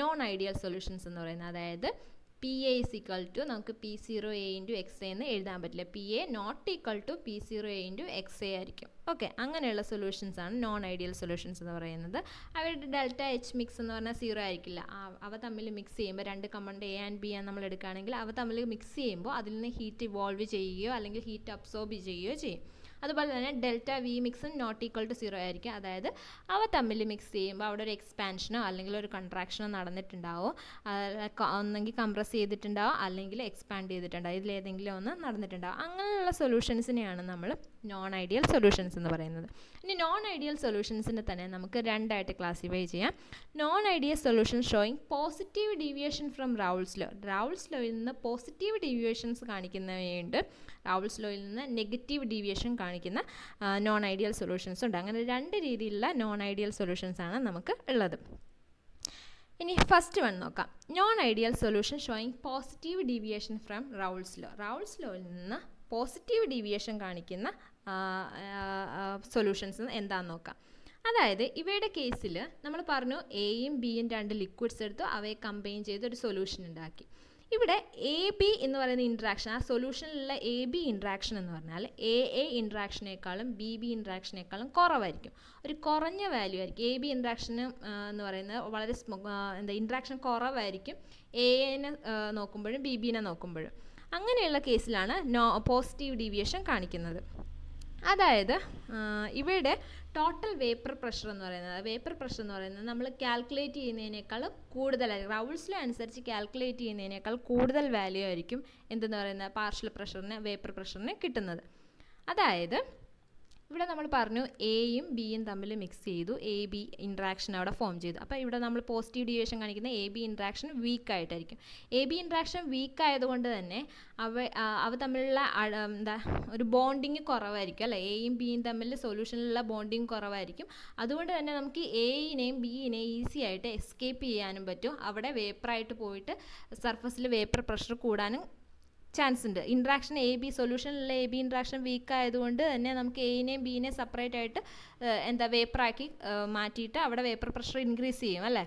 നോൺ ഐഡിയൽ സൊല്യൂഷൻസ് എന്ന് പറയുന്നത്. അതായത് PA is equal to നമുക്ക് P0A into XA എന്ന് എഴുതാൻ പറ്റില്ല. PA not equal to P0A into XA ആയിരിക്കും. ഓക്കെ, അങ്ങനെയുള്ള സൊല്യൂഷൻസ് ആണ് നോൺ ഐഡിയൽ സൊല്യൂഷൻസ് എന്ന് പറയുന്നത്. അവരുടെ ഡെൽറ്റ എച്ച് മിക്സ് എന്ന് പറഞ്ഞാൽ 0 ആയിരിക്കില്ല. അവ തമ്മിൽ മിക്സ് ചെയ്യുമ്പോൾ 2 കമ്പൗണ്ട് A ആൻഡ് B നമ്മൾ എടുക്കുകയാണെങ്കിൽ അവ തമ്മിൽ മിക്സ് ചെയ്യുമ്പോൾ അതിൽ നിന്ന് ഹീറ്റ് ഇവോൾവ് ചെയ്യുകയോ അല്ലെങ്കിൽ ഹീറ്റ് അബ്സോർബ് ചെയ്യുകയോ ചെയ്യും. അതുപോലെ തന്നെ ഡെൽറ്റ വി മിക്സും നോട്ട് ഈക്വൽ ടു 0 ആയിരിക്കും. അതായത് അവ തമ്മിൽ മിക്സ് ചെയ്യുമ്പോൾ അവിടെ ഒരു എക്സ്പാൻഷനോ അല്ലെങ്കിൽ ഒരു കൺട്രാക്ഷനോ നടന്നിട്ടുണ്ടാവോ, ഒന്നെങ്കിൽ കംപ്രസ് ചെയ്തിട്ടുണ്ടാവും അല്ലെങ്കിൽ എക്സ്പാൻഡ് ചെയ്തിട്ടുണ്ടാവും, ഇതിലേതെങ്കിലും ഒന്ന് നടന്നിട്ടുണ്ടാവും. അങ്ങനെയുള്ള സൊല്യൂഷൻസിനെയാണ് നമ്മൾ നോൺ ഐഡിയൽ സൊല്യൂഷൻസ് എന്ന് പറയുന്നത്. ഇനി നോൺ ഐഡിയൽ സൊല്യൂഷൻസിനെ തന്നെ നമുക്ക് 2 ആയിട്ട് ക്ലാസിഫൈ ചെയ്യാം. Non ideal solution showing positive deviation from Raoult's law. Raoult's ലോയിൽ നിന്ന് പോസിറ്റീവ് ഡീവിയേഷൻസ് കാണിക്കുന്നവയുണ്ട്, റൗൾസ് ലോയിൽ നിന്ന് നെഗറ്റീവ് ഡീവിയേഷൻ കാണിക്കുന്ന നോൺ ഐഡിയൽ സൊല്യൂഷൻസ് ഉണ്ട്. അങ്ങനെ 2 രീതിയിലുള്ള നോൺ ഐഡിയൽ സൊല്യൂഷൻസ് ആണ് നമുക്ക് ഉള്ളത്. ഇനി ഫസ്റ്റ് വൺ നോക്കാം. Non ideal solution showing positive deviation from Raoult's law. Raoult's ലോയിൽ നിന്ന് പോസിറ്റീവ് ഡീവിയേഷൻ കാണിക്കുന്ന സൊല്യൂഷൻസ് എന്താണെന്ന് നോക്കാം. അതായത് ഇവയുടെ കേസിൽ നമ്മൾ പറഞ്ഞു എയും ബിയും 2 ലിക്വിഡ്സ് എടുത്തു, അവയെ കമ്പൈൻ ചെയ്ത് ഒരു സൊല്യൂഷൻ ഉണ്ടാക്കി. ഇവിടെ എ ബി എന്ന് പറയുന്ന ഇൻട്രാക്ഷൻ, ആ സൊല്യൂഷനിലുള്ള എ ബി ഇൻട്രാക്ഷൻ എന്ന് പറഞ്ഞാൽ എ ഇൻട്രാക്ഷനേക്കാളും ബി ഇൻട്രാക്ഷനേക്കാളും കുറവായിരിക്കും. ഒരു കുറഞ്ഞ വാല്യൂ ആയിരിക്കും. എ ബി ഇൻട്രാക്ഷന് എന്ന് പറയുന്നത് വളരെ ഇൻട്രാക്ഷൻ കുറവായിരിക്കും എനെ നോക്കുമ്പോഴും ബിനെ നോക്കുമ്പോഴും. അങ്ങനെയുള്ള കേസിലാണ് പോസിറ്റീവ് ഡീവിയേഷൻ കാണിക്കുന്നത്. അതായത് ഇവിടെ ടോട്ടൽ വേപ്പർ പ്രഷർ എന്ന് പറയുന്നത് നമ്മൾ കാൽക്കുലേറ്റ് ചെയ്യുന്നതിനേക്കാൾ കൂടുതലായിരിക്കും. റൗൾസ് ലോ അനുസരിച്ച് കാൽക്കുലേറ്റ് ചെയ്യുന്നതിനേക്കാൾ കൂടുതൽ വാല്യൂ ആയിരിക്കും എന്തെന്ന് പറയുന്നത് പാർഷ്യൽ പ്രഷറിന്, വേപ്പർ പ്രഷറിന് കിട്ടുന്നത്. അതായത് ഇവിടെ നമ്മൾ പറഞ്ഞു എയും ബിയും തമ്മിൽ മിക്സ് ചെയ്തു, എ ബി ഇൻട്രാക്ഷൻ അവിടെ ഫോം ചെയ്തു. അപ്പോൾ ഇവിടെ നമ്മൾ പോസിറ്റീവ് ഡീവിയേഷൻ കാണിക്കുന്ന എ ബി ഇൻട്രാക്ഷൻ വീക്ക് ആയിട്ടായിരിക്കും. എ ബി ഇൻട്രാക്ഷൻ വീക്ക് ആയതുകൊണ്ട് തന്നെ അവ തമ്മിലുള്ള ഒരു ബോണ്ടിങ് കുറവായിരിക്കും അല്ലേ. എയും ബിയും തമ്മിൽ സൊല്യൂഷനിലുള്ള ബോണ്ടിങ് കുറവായിരിക്കും. അതുകൊണ്ട് തന്നെ നമുക്ക് എയിനെയും ബിയിനെയും ഈസി ആയിട്ട് എസ്കേപ്പ് ചെയ്യാനും പറ്റും. അവിടെ വേപ്പറായിട്ട് പോയിട്ട് സർഫസിൽ വേപ്പർ പ്രഷർ കൂടാനും ചാൻസ് ഉണ്ട്. ഇൻട്രാക്ഷൻ എ ബി സൊല്യൂഷനിലുള്ള എ ബി ഇൻട്രാക്ഷൻ വീക്ക് ആയതുകൊണ്ട് തന്നെ നമുക്ക് എയിനെയും ബിയിനെയും സെപ്പറേറ്റ് ആയിട്ട് വേപ്പറാക്കി മാറ്റിയിട്ട് അവിടെ വേപ്പർ പ്രഷർ ഇൻക്രീസ് ചെയ്യും അല്ലേ.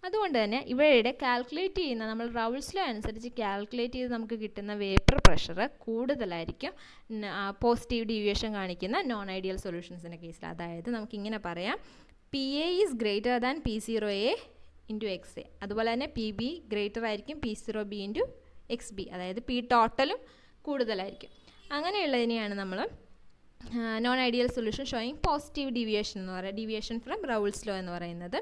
അതുകൊണ്ട് തന്നെ ഇവിടെ കാൽക്കുലേറ്റ് ചെയ്യുന്ന നമ്മൾ റൗൾസ് ലോ അനുസരിച്ച് കാൽക്കുലേറ്റ് ചെയ്ത് നമുക്ക് കിട്ടുന്ന വേപ്പർ പ്രഷർ കൂടുതലായിരിക്കും പോസിറ്റീവ് ഡീവിയേഷൻ കാണിക്കുന്ന നോൺ ഐഡിയൽ സൊല്യൂഷൻസിൻ്റെ കേസിൽ. അതായത് നമുക്കിങ്ങനെ പറയാം, P A is greater than P0A into X A. അതുപോലെ തന്നെ പി ബി ഗ്രേറ്റർ ആയിരിക്കും P0B ഇൻറ്റു എക്സ് ബി. അതായത് പി ടോട്ടലും കൂടുതലായിരിക്കും. അങ്ങനെയുള്ളതിനെയാണ് നമ്മൾ non ideal solution showing positive deviation എന്ന് പറയുന്നത്, ഡീവിയേഷൻ ഫ്രം റൗൾസ് ലോ എന്ന് പറയുന്നത്.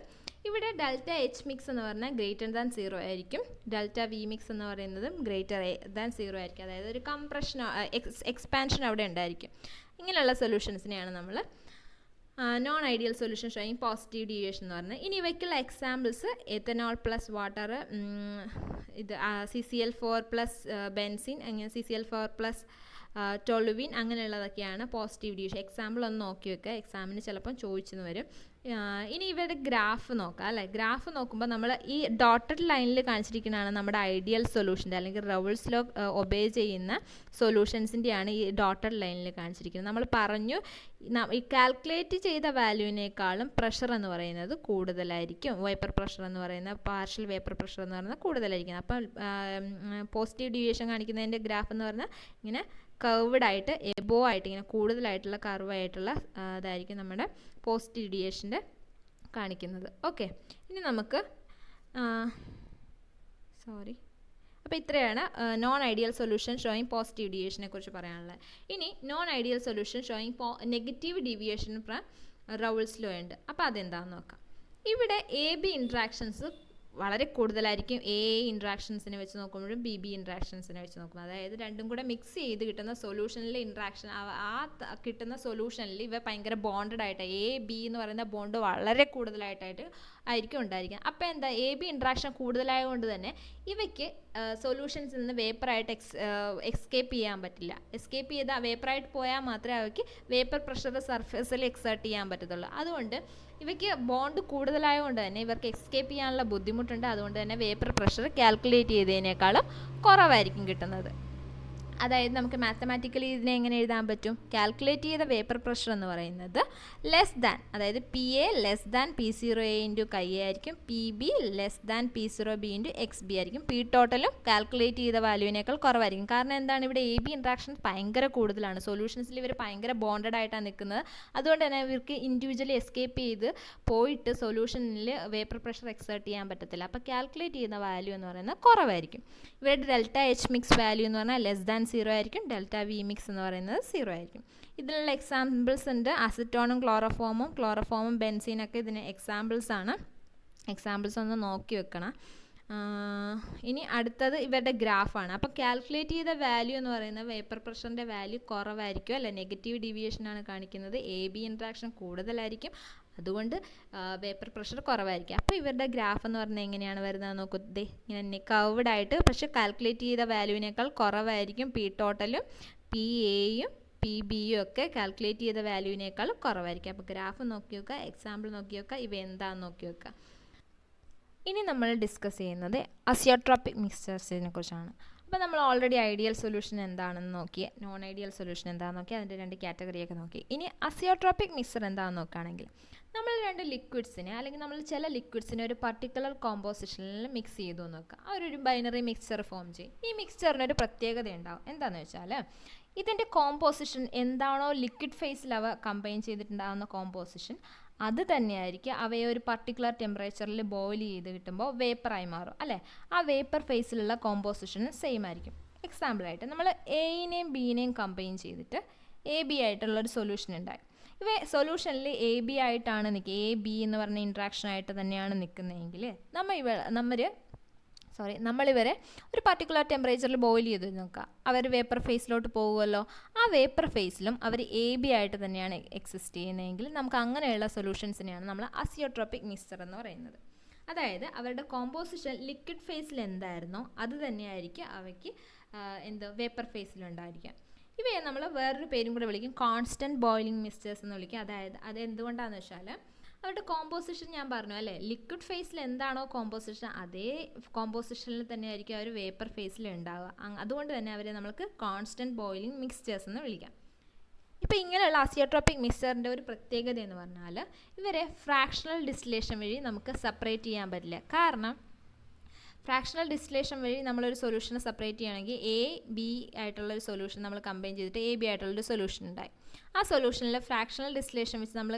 ഇവിടെ ഡെൽറ്റ എച്ച് മിക്സ് എന്ന് പറഞ്ഞാൽ ഗ്രേറ്റർ ദാൻ 0 ആയിരിക്കും. ഡെൽറ്റ വി മിക്സ് എന്ന് പറയുന്നതും ഗ്രേറ്റർ ദാൻ 0 ആയിരിക്കും. അതായത് ഒരു കംപ്രഷൻ എക്സ്പാൻഷൻ അവിടെ ഉണ്ടായിരിക്കും. ഇങ്ങനെയുള്ള സൊല്യൂഷൻസിനെയാണ് നമ്മൾ non ideal solution showing positive deviation എന്ന് പറഞ്ഞത്. ഇനി ഇവയ്ക്കുള്ള എക്സാമ്പിൾസ് എത്തനോൾ പ്ലസ് വാട്ടർ, ഇത് CCl4 പ്ലസ് ബെൻസിൻ, അങ്ങനെ CCl4 പ്ലസ് ടൊളുവിൻ, അങ്ങനെയുള്ളതൊക്കെയാണ് പോസിറ്റീവ് ഡീവിയേഷൻ. എക്സാമ്പിൾ ഒന്ന് നോക്കി വെക്കുക, എക്സാമിന് ചിലപ്പം ചോദിച്ചെന്ന് വരും. ഇനി ഇവരുടെ ഗ്രാഫ് നോക്കാം അല്ലേ. ഗ്രാഫ് നോക്കുമ്പോൾ നമ്മൾ ഈ ഡോട്ടഡ് ലൈനിൽ കാണിച്ചിരിക്കുന്നതാണ് നമ്മുടെ ഐഡിയൽ സൊല്യൂഷൻ്റെ അല്ലെങ്കിൽ റൗൾസ് ലോ ഒബേ ചെയ്യുന്ന സൊല്യൂഷൻസിൻ്റെയാണ് ഈ ഡോട്ടഡ് ലൈനിൽ കാണിച്ചിരിക്കുന്നത്. നമ്മൾ പറഞ്ഞു ഈ കാൽക്കുലേറ്റ് ചെയ്ത വാല്യൂവിനേക്കാളും പ്രഷർ എന്ന് പറയുന്നത് കൂടുതലായിരിക്കും. വേപ്പർ പ്രഷർ എന്ന് പറയുന്ന പാർഷ്യൽ വേപ്പർ പ്രഷർ എന്ന് പറയുന്നത് കൂടുതലായിരിക്കും. അപ്പം പോസിറ്റീവ് ഡീവിയേഷൻ കാണിക്കുന്നതിൻ്റെ ഗ്രാഫ് എന്ന് പറഞ്ഞാൽ ഇങ്ങനെ കർവ്ഡ് ആയിട്ട് എബോ ആയിട്ട് ഇങ്ങനെ കൂടുതലായിട്ടുള്ള കർവായിട്ടുള്ള ഇതായിരിക്കും നമ്മുടെ പോസിറ്റീവ് ഡീവിയേഷൻ്റെ കാണിക്കുന്നത്. ഓക്കെ, ഇനി നമുക്ക് അപ്പോൾ ഇത്രയാണ് non ideal solution showing positive ഡീവിയേഷനെ കുറിച്ച് പറയാനുള്ളത്. ഇനി non ideal solution showing negative deviation from Raoult's law ഉണ്ട്. അപ്പോൾ അതെന്താണെന്ന് നോക്കാം. ഇവിടെ എ ബി ഇൻട്രാക്ഷൻസ് വളരെ കൂടുതലായിരിക്കും എ ഇൻട്രാക്ഷൻസിനെ വെച്ച് നോക്കുമ്പോഴും ബി ബി ഇൻട്രാക്ഷൻസിനെ വെച്ച് നോക്കുമ്പോൾ. അതായത് രണ്ടും കൂടെ മിക്സ് ചെയ്ത് കിട്ടുന്ന സൊല്യൂഷനിൽ ഇൻട്രാക്ഷൻ, കിട്ടുന്ന സൊല്യൂഷനിൽ ഇവ ഭയങ്കര ബോണ്ടഡ് ആയിട്ട് എ ബി എന്ന് പറയുന്ന ബോണ്ട് വളരെ കൂടുതലായിട്ടായിട്ട് ആയിരിക്കും ഉണ്ടായിരിക്കുക. അപ്പോൾ എന്താ, എ ബി ഇൻട്രാക്ഷൻ കൂടുതലായതുകൊണ്ട് തന്നെ ഇവയ്ക്ക് സൊല്യൂഷൻസിൽ നിന്ന് വേപ്പറായിട്ട് എസ്കേപ്പ് ചെയ്യാൻ പറ്റില്ല. എസ്കേപ്പ് ചെയ്താൽ വേപ്പറായിട്ട് പോയാൽ മാത്രമേ അവയ്ക്ക് വേപ്പർ പ്രഷർ സർഫേസിൽ എക്സേർട്ട് ചെയ്യാൻ പറ്റത്തുള്ളൂ. അതുകൊണ്ട് ഇവയ്ക്ക് ബോണ്ട് കൂടുതലായതുകൊണ്ട് തന്നെ ഇവർക്ക് എസ്കേപ്പ് ചെയ്യാനുള്ള ബുദ്ധിമുട്ടുണ്ട്. അതുകൊണ്ട് തന്നെ വേപ്പർ പ്രഷർ കാൽക്കുലേറ്റ് ചെയ്തതിനേക്കാളും കുറവായിരിക്കും കിട്ടുന്നത്. അതായത് നമുക്ക് മാത്തമാറ്റിക്കലി ഇതിനെ എങ്ങനെ എഴുതാൻ പറ്റും? കാൽക്കുലേറ്റ് ചെയ്ത വേപ്പർ പ്രഷർ എന്ന് പറയുന്നത് ലെസ് ദാൻ, അതായത് PA less than P0A into കൈ ആയിരിക്കും, PB less than P0B into XB ആയിരിക്കും. പി ടോട്ടലും കാൽക്കുലേറ്റ് ചെയ്ത വാല്യൂവിനേക്കാൾ കുറവായിരിക്കും. കാരണം എന്താണ്, ഇവിടെ AB ഇൻട്രാക്ഷൻ ഭയങ്കര കൂടുതലാണ്. സൊല്യൂഷൻസിൽ ഇവർ ഭയങ്കര ബോണ്ടഡ് ആയിട്ടാണ് നിൽക്കുന്നത്. അതുകൊണ്ട് തന്നെ ഇവർക്ക് ഇൻഡിവിജ്വലി എസ്കേപ്പ് ചെയ്ത് പോയിട്ട് സൊല്യൂഷനിൽ വേപ്പർ പ്രഷർ എക്സേർട്ട് ചെയ്യാൻ പറ്റത്തില്ല. അപ്പോൾ കാൽക്കുലേറ്റ് ചെയ്യുന്ന വാല്യൂ എന്ന് പറയുന്നത് കുറവായിരിക്കും. ഇവരുടെ ഡെൽറ്റ എച്ച് മിക്സ് വാല്യൂ എന്ന് പറഞ്ഞാൽ ലെസ് ദാൻ 0 ആയിരിക്കും. ഡെൽറ്റ വി മിക്സ് എന്ന് പറയുന്നത് 0 ആയിരിക്കും. ഇതിലുള്ള എക്സാമ്പിൾസ് ഉണ്ട്. അസിറ്റോണും ക്ലോറോഫോമും ബെൻസീനൊക്കെ ഇതിന് എക്സാമ്പിൾസ് ആണ്. എക്സാമ്പിൾസ് ഒന്ന് നോക്കി വെക്കണം. ഇനി അടുത്തത് ഇവരുടെ ഗ്രാഫാണ്. അപ്പോൾ കാൽക്കുലേറ്റ് ചെയ്ത വാല്യൂ എന്ന് പറയുന്നത് വേപ്പർ പ്രഷറിൻ്റെ വാല്യൂ കുറവായിരിക്കും അല്ലേ. നെഗറ്റീവ് ഡീവിയേഷനാണ് കാണിക്കുന്നത്. എ ബി ഇൻട്രാക്ഷൻ കൂടുതലായിരിക്കും, അതുകൊണ്ട് വേപ്പർ പ്രഷർ കുറവായിരിക്കും. അപ്പോൾ ഇവരുടെ ഗ്രാഫ് എന്ന് പറഞ്ഞാൽ എങ്ങനെയാണ് വരുന്നത് നോക്കൂ. ഇങ്ങനെ കർവ്ഡ് ആയിട്ട്, പക്ഷേ കാൽക്കുലേറ്റ് ചെയ്ത വാല്യൂവിനേക്കാൾ കുറവായിരിക്കും. പി ടോട്ടലും പി എയും പി ബിയും ഒക്കെ കാൽക്കുലേറ്റ് ചെയ്ത വാല്യൂവിനേക്കാൾ കുറവായിരിക്കും. അപ്പോൾ ഗ്രാഫ് നോക്കി വെക്കുക, എക്സാമ്പിൾ നോക്കി വെക്കുക, ഇവ എന്താണെന്ന് നോക്കി വെക്കുക. ഇനി നമ്മൾ ഡിസ്കസ് ചെയ്യുന്നത് അസിയോട്രോപിക് മിക്സ്ചേഴ്സിനെ കുറിച്ചാണ്. അപ്പോൾ നമ്മൾ ഓൾറെഡി ഐഡിയൽ സൊല്യൂഷൻ എന്താണെന്ന് നോക്കി, നോൺ ഐഡിയൽ സൊല്യൂഷൻ എന്താണെന്ന് നോക്കി, അതിൻ്റെ രണ്ട് കാറ്റഗറിയൊക്കെ നോക്കി. ഇനി അസിയോട്രോപിക് മിക്സ്ചർ എന്താണെന്ന് നോക്കുകയാണെങ്കിൽ, നമ്മൾ രണ്ട് ലിക്വിഡ്സിനെ അല്ലെങ്കിൽ നമ്മൾ ചില ലിക്വിഡ്സിനെ ഒരു പർട്ടിക്കുലർ കോമ്പോസിഷനിൽ മിക്സ് ചെയ്തു നോക്കുക. അവരൊരു ബൈനറി മിക്സ്ചർ ഫോം ചെയ്യും. ഈ മിക്സ്ചറിനൊരു പ്രത്യേകത ഉണ്ടാവും. എന്താണെന്ന് വെച്ചാൽ ഇതിൻ്റെ കോമ്പോസിഷൻ എന്താണോ ലിക്വിഡ് ഫേസിൽ അവ കമ്പൈൻ ചെയ്തിട്ടുണ്ടാകുന്ന കോമ്പോസിഷൻ, അത് തന്നെയായിരിക്കും അവയെ ഒരു പർട്ടിക്കുലർ ടെമ്പറേച്ചറിൽ ബോയിൽ ചെയ്ത് കിട്ടുമ്പോൾ വേപ്പറായി മാറും അല്ലേ. ആ വേപ്പർ ഫേസിലുള്ള കോമ്പോസിഷനും സെയിം ആയിരിക്കും. എക്സാമ്പിളായിട്ട് നമ്മൾ എയിനെയും ബിയിനെയും കമ്പൈൻ ചെയ്തിട്ട് എ ബി ആയിട്ടുള്ളൊരു സൊല്യൂഷൻ ഉണ്ടായി. ഇവ സൊല്യൂഷനിൽ എ ബി ആയിട്ടാണ് നിൽക്കുക, എ ബി എന്ന് പറഞ്ഞ ഇൻട്രാക്ഷൻ ആയിട്ട് തന്നെയാണ് നിൽക്കുന്നതെങ്കിൽ നമ്മളിവരെ ഒരു പർട്ടിക്കുലർ ടെമ്പറേച്ചറിൽ ബോയിൽ ചെയ്ത് നോക്കുക. അവർ വേപ്പർ ഫേസിലോട്ട് പോകുമല്ലോ, ആ വേപ്പർ ഫേസിലും അവർ എ ബി ആയിട്ട് തന്നെയാണ് എക്സിസ്റ്റ് ചെയ്യുന്നതെങ്കിൽ നമുക്ക് അങ്ങനെയുള്ള സൊല്യൂഷൻസിനെയാണ് നമ്മൾ അസിയോട്രോപിക് മിക്സ്ചർ എന്ന് പറയുന്നത്. അതായത് അവരുടെ കോമ്പോസിഷൻ ലിക്വിഡ് ഫേസിൽ എന്തായിരുന്നോ അത് തന്നെയായിരിക്കും അവയ്ക്ക് വേപ്പർ ഫേസിലുണ്ടായിരിക്കാം. ഇവയെ നമ്മൾ വേറൊരു പേരും കൂടെ വിളിക്കും, കോൺസ്റ്റൻറ്റ് ബോയിലിംഗ് മിക്സ്ചേഴ്സ് എന്ന് വിളിക്കും. അതായത് അത് എന്തുകൊണ്ടാണെന്ന് വെച്ചാൽ അവരുടെ കോമ്പോസിഷൻ ഞാൻ പറഞ്ഞു അല്ലേ, ലിക്വിഡ് ഫേസിൽ എന്താണോ കോമ്പോസിഷൻ അതേ കോമ്പോസിഷനിൽ തന്നെ ആയിരിക്കും അവർ വേപ്പർ ഫേസിൽ ഉണ്ടാവുക. അതുകൊണ്ട് തന്നെ അവരെ നമ്മൾക്ക് കോൺസ്റ്റൻറ്റ് ബോയിലിംഗ് മിക്സ്ചേഴ്സ് എന്ന് വിളിക്കാം. ഇപ്പോൾ ഇങ്ങനെയുള്ള അസിയോട്രോപിക് മിക്സ്ചറിൻ്റെ ഒരു പ്രത്യേകത എന്ന് പറഞ്ഞാൽ ഇവരെ ഫ്രാക്ഷണൽ ഡിസ്റ്റിലേഷൻ വഴി നമുക്ക് സെപ്പറേറ്റ് ചെയ്യാൻ പറ്റില്ല. കാരണം ഫ്രാക്ഷണൽ ഡിസ്റ്റിലേഷൻ വഴി നമ്മളൊരു സൊല്യൂഷനെ സെപ്പറേറ്റ് ചെയ്യുകയാണെങ്കിൽ എ ബി ആയിട്ടുള്ളൊരു സൊല്യൂഷൻ നമ്മൾ കമ്പൈൻ ചെയ്തിട്ട് എ ബി ആയിട്ടുള്ളൊരു സൊല്യൂഷൻ ഉണ്ടായി. ആ സൊല്യൂഷനിൽ ഫ്രാക്ഷണൽ ഡിസ്റ്റിലേഷൻ വെച്ച് നമ്മൾ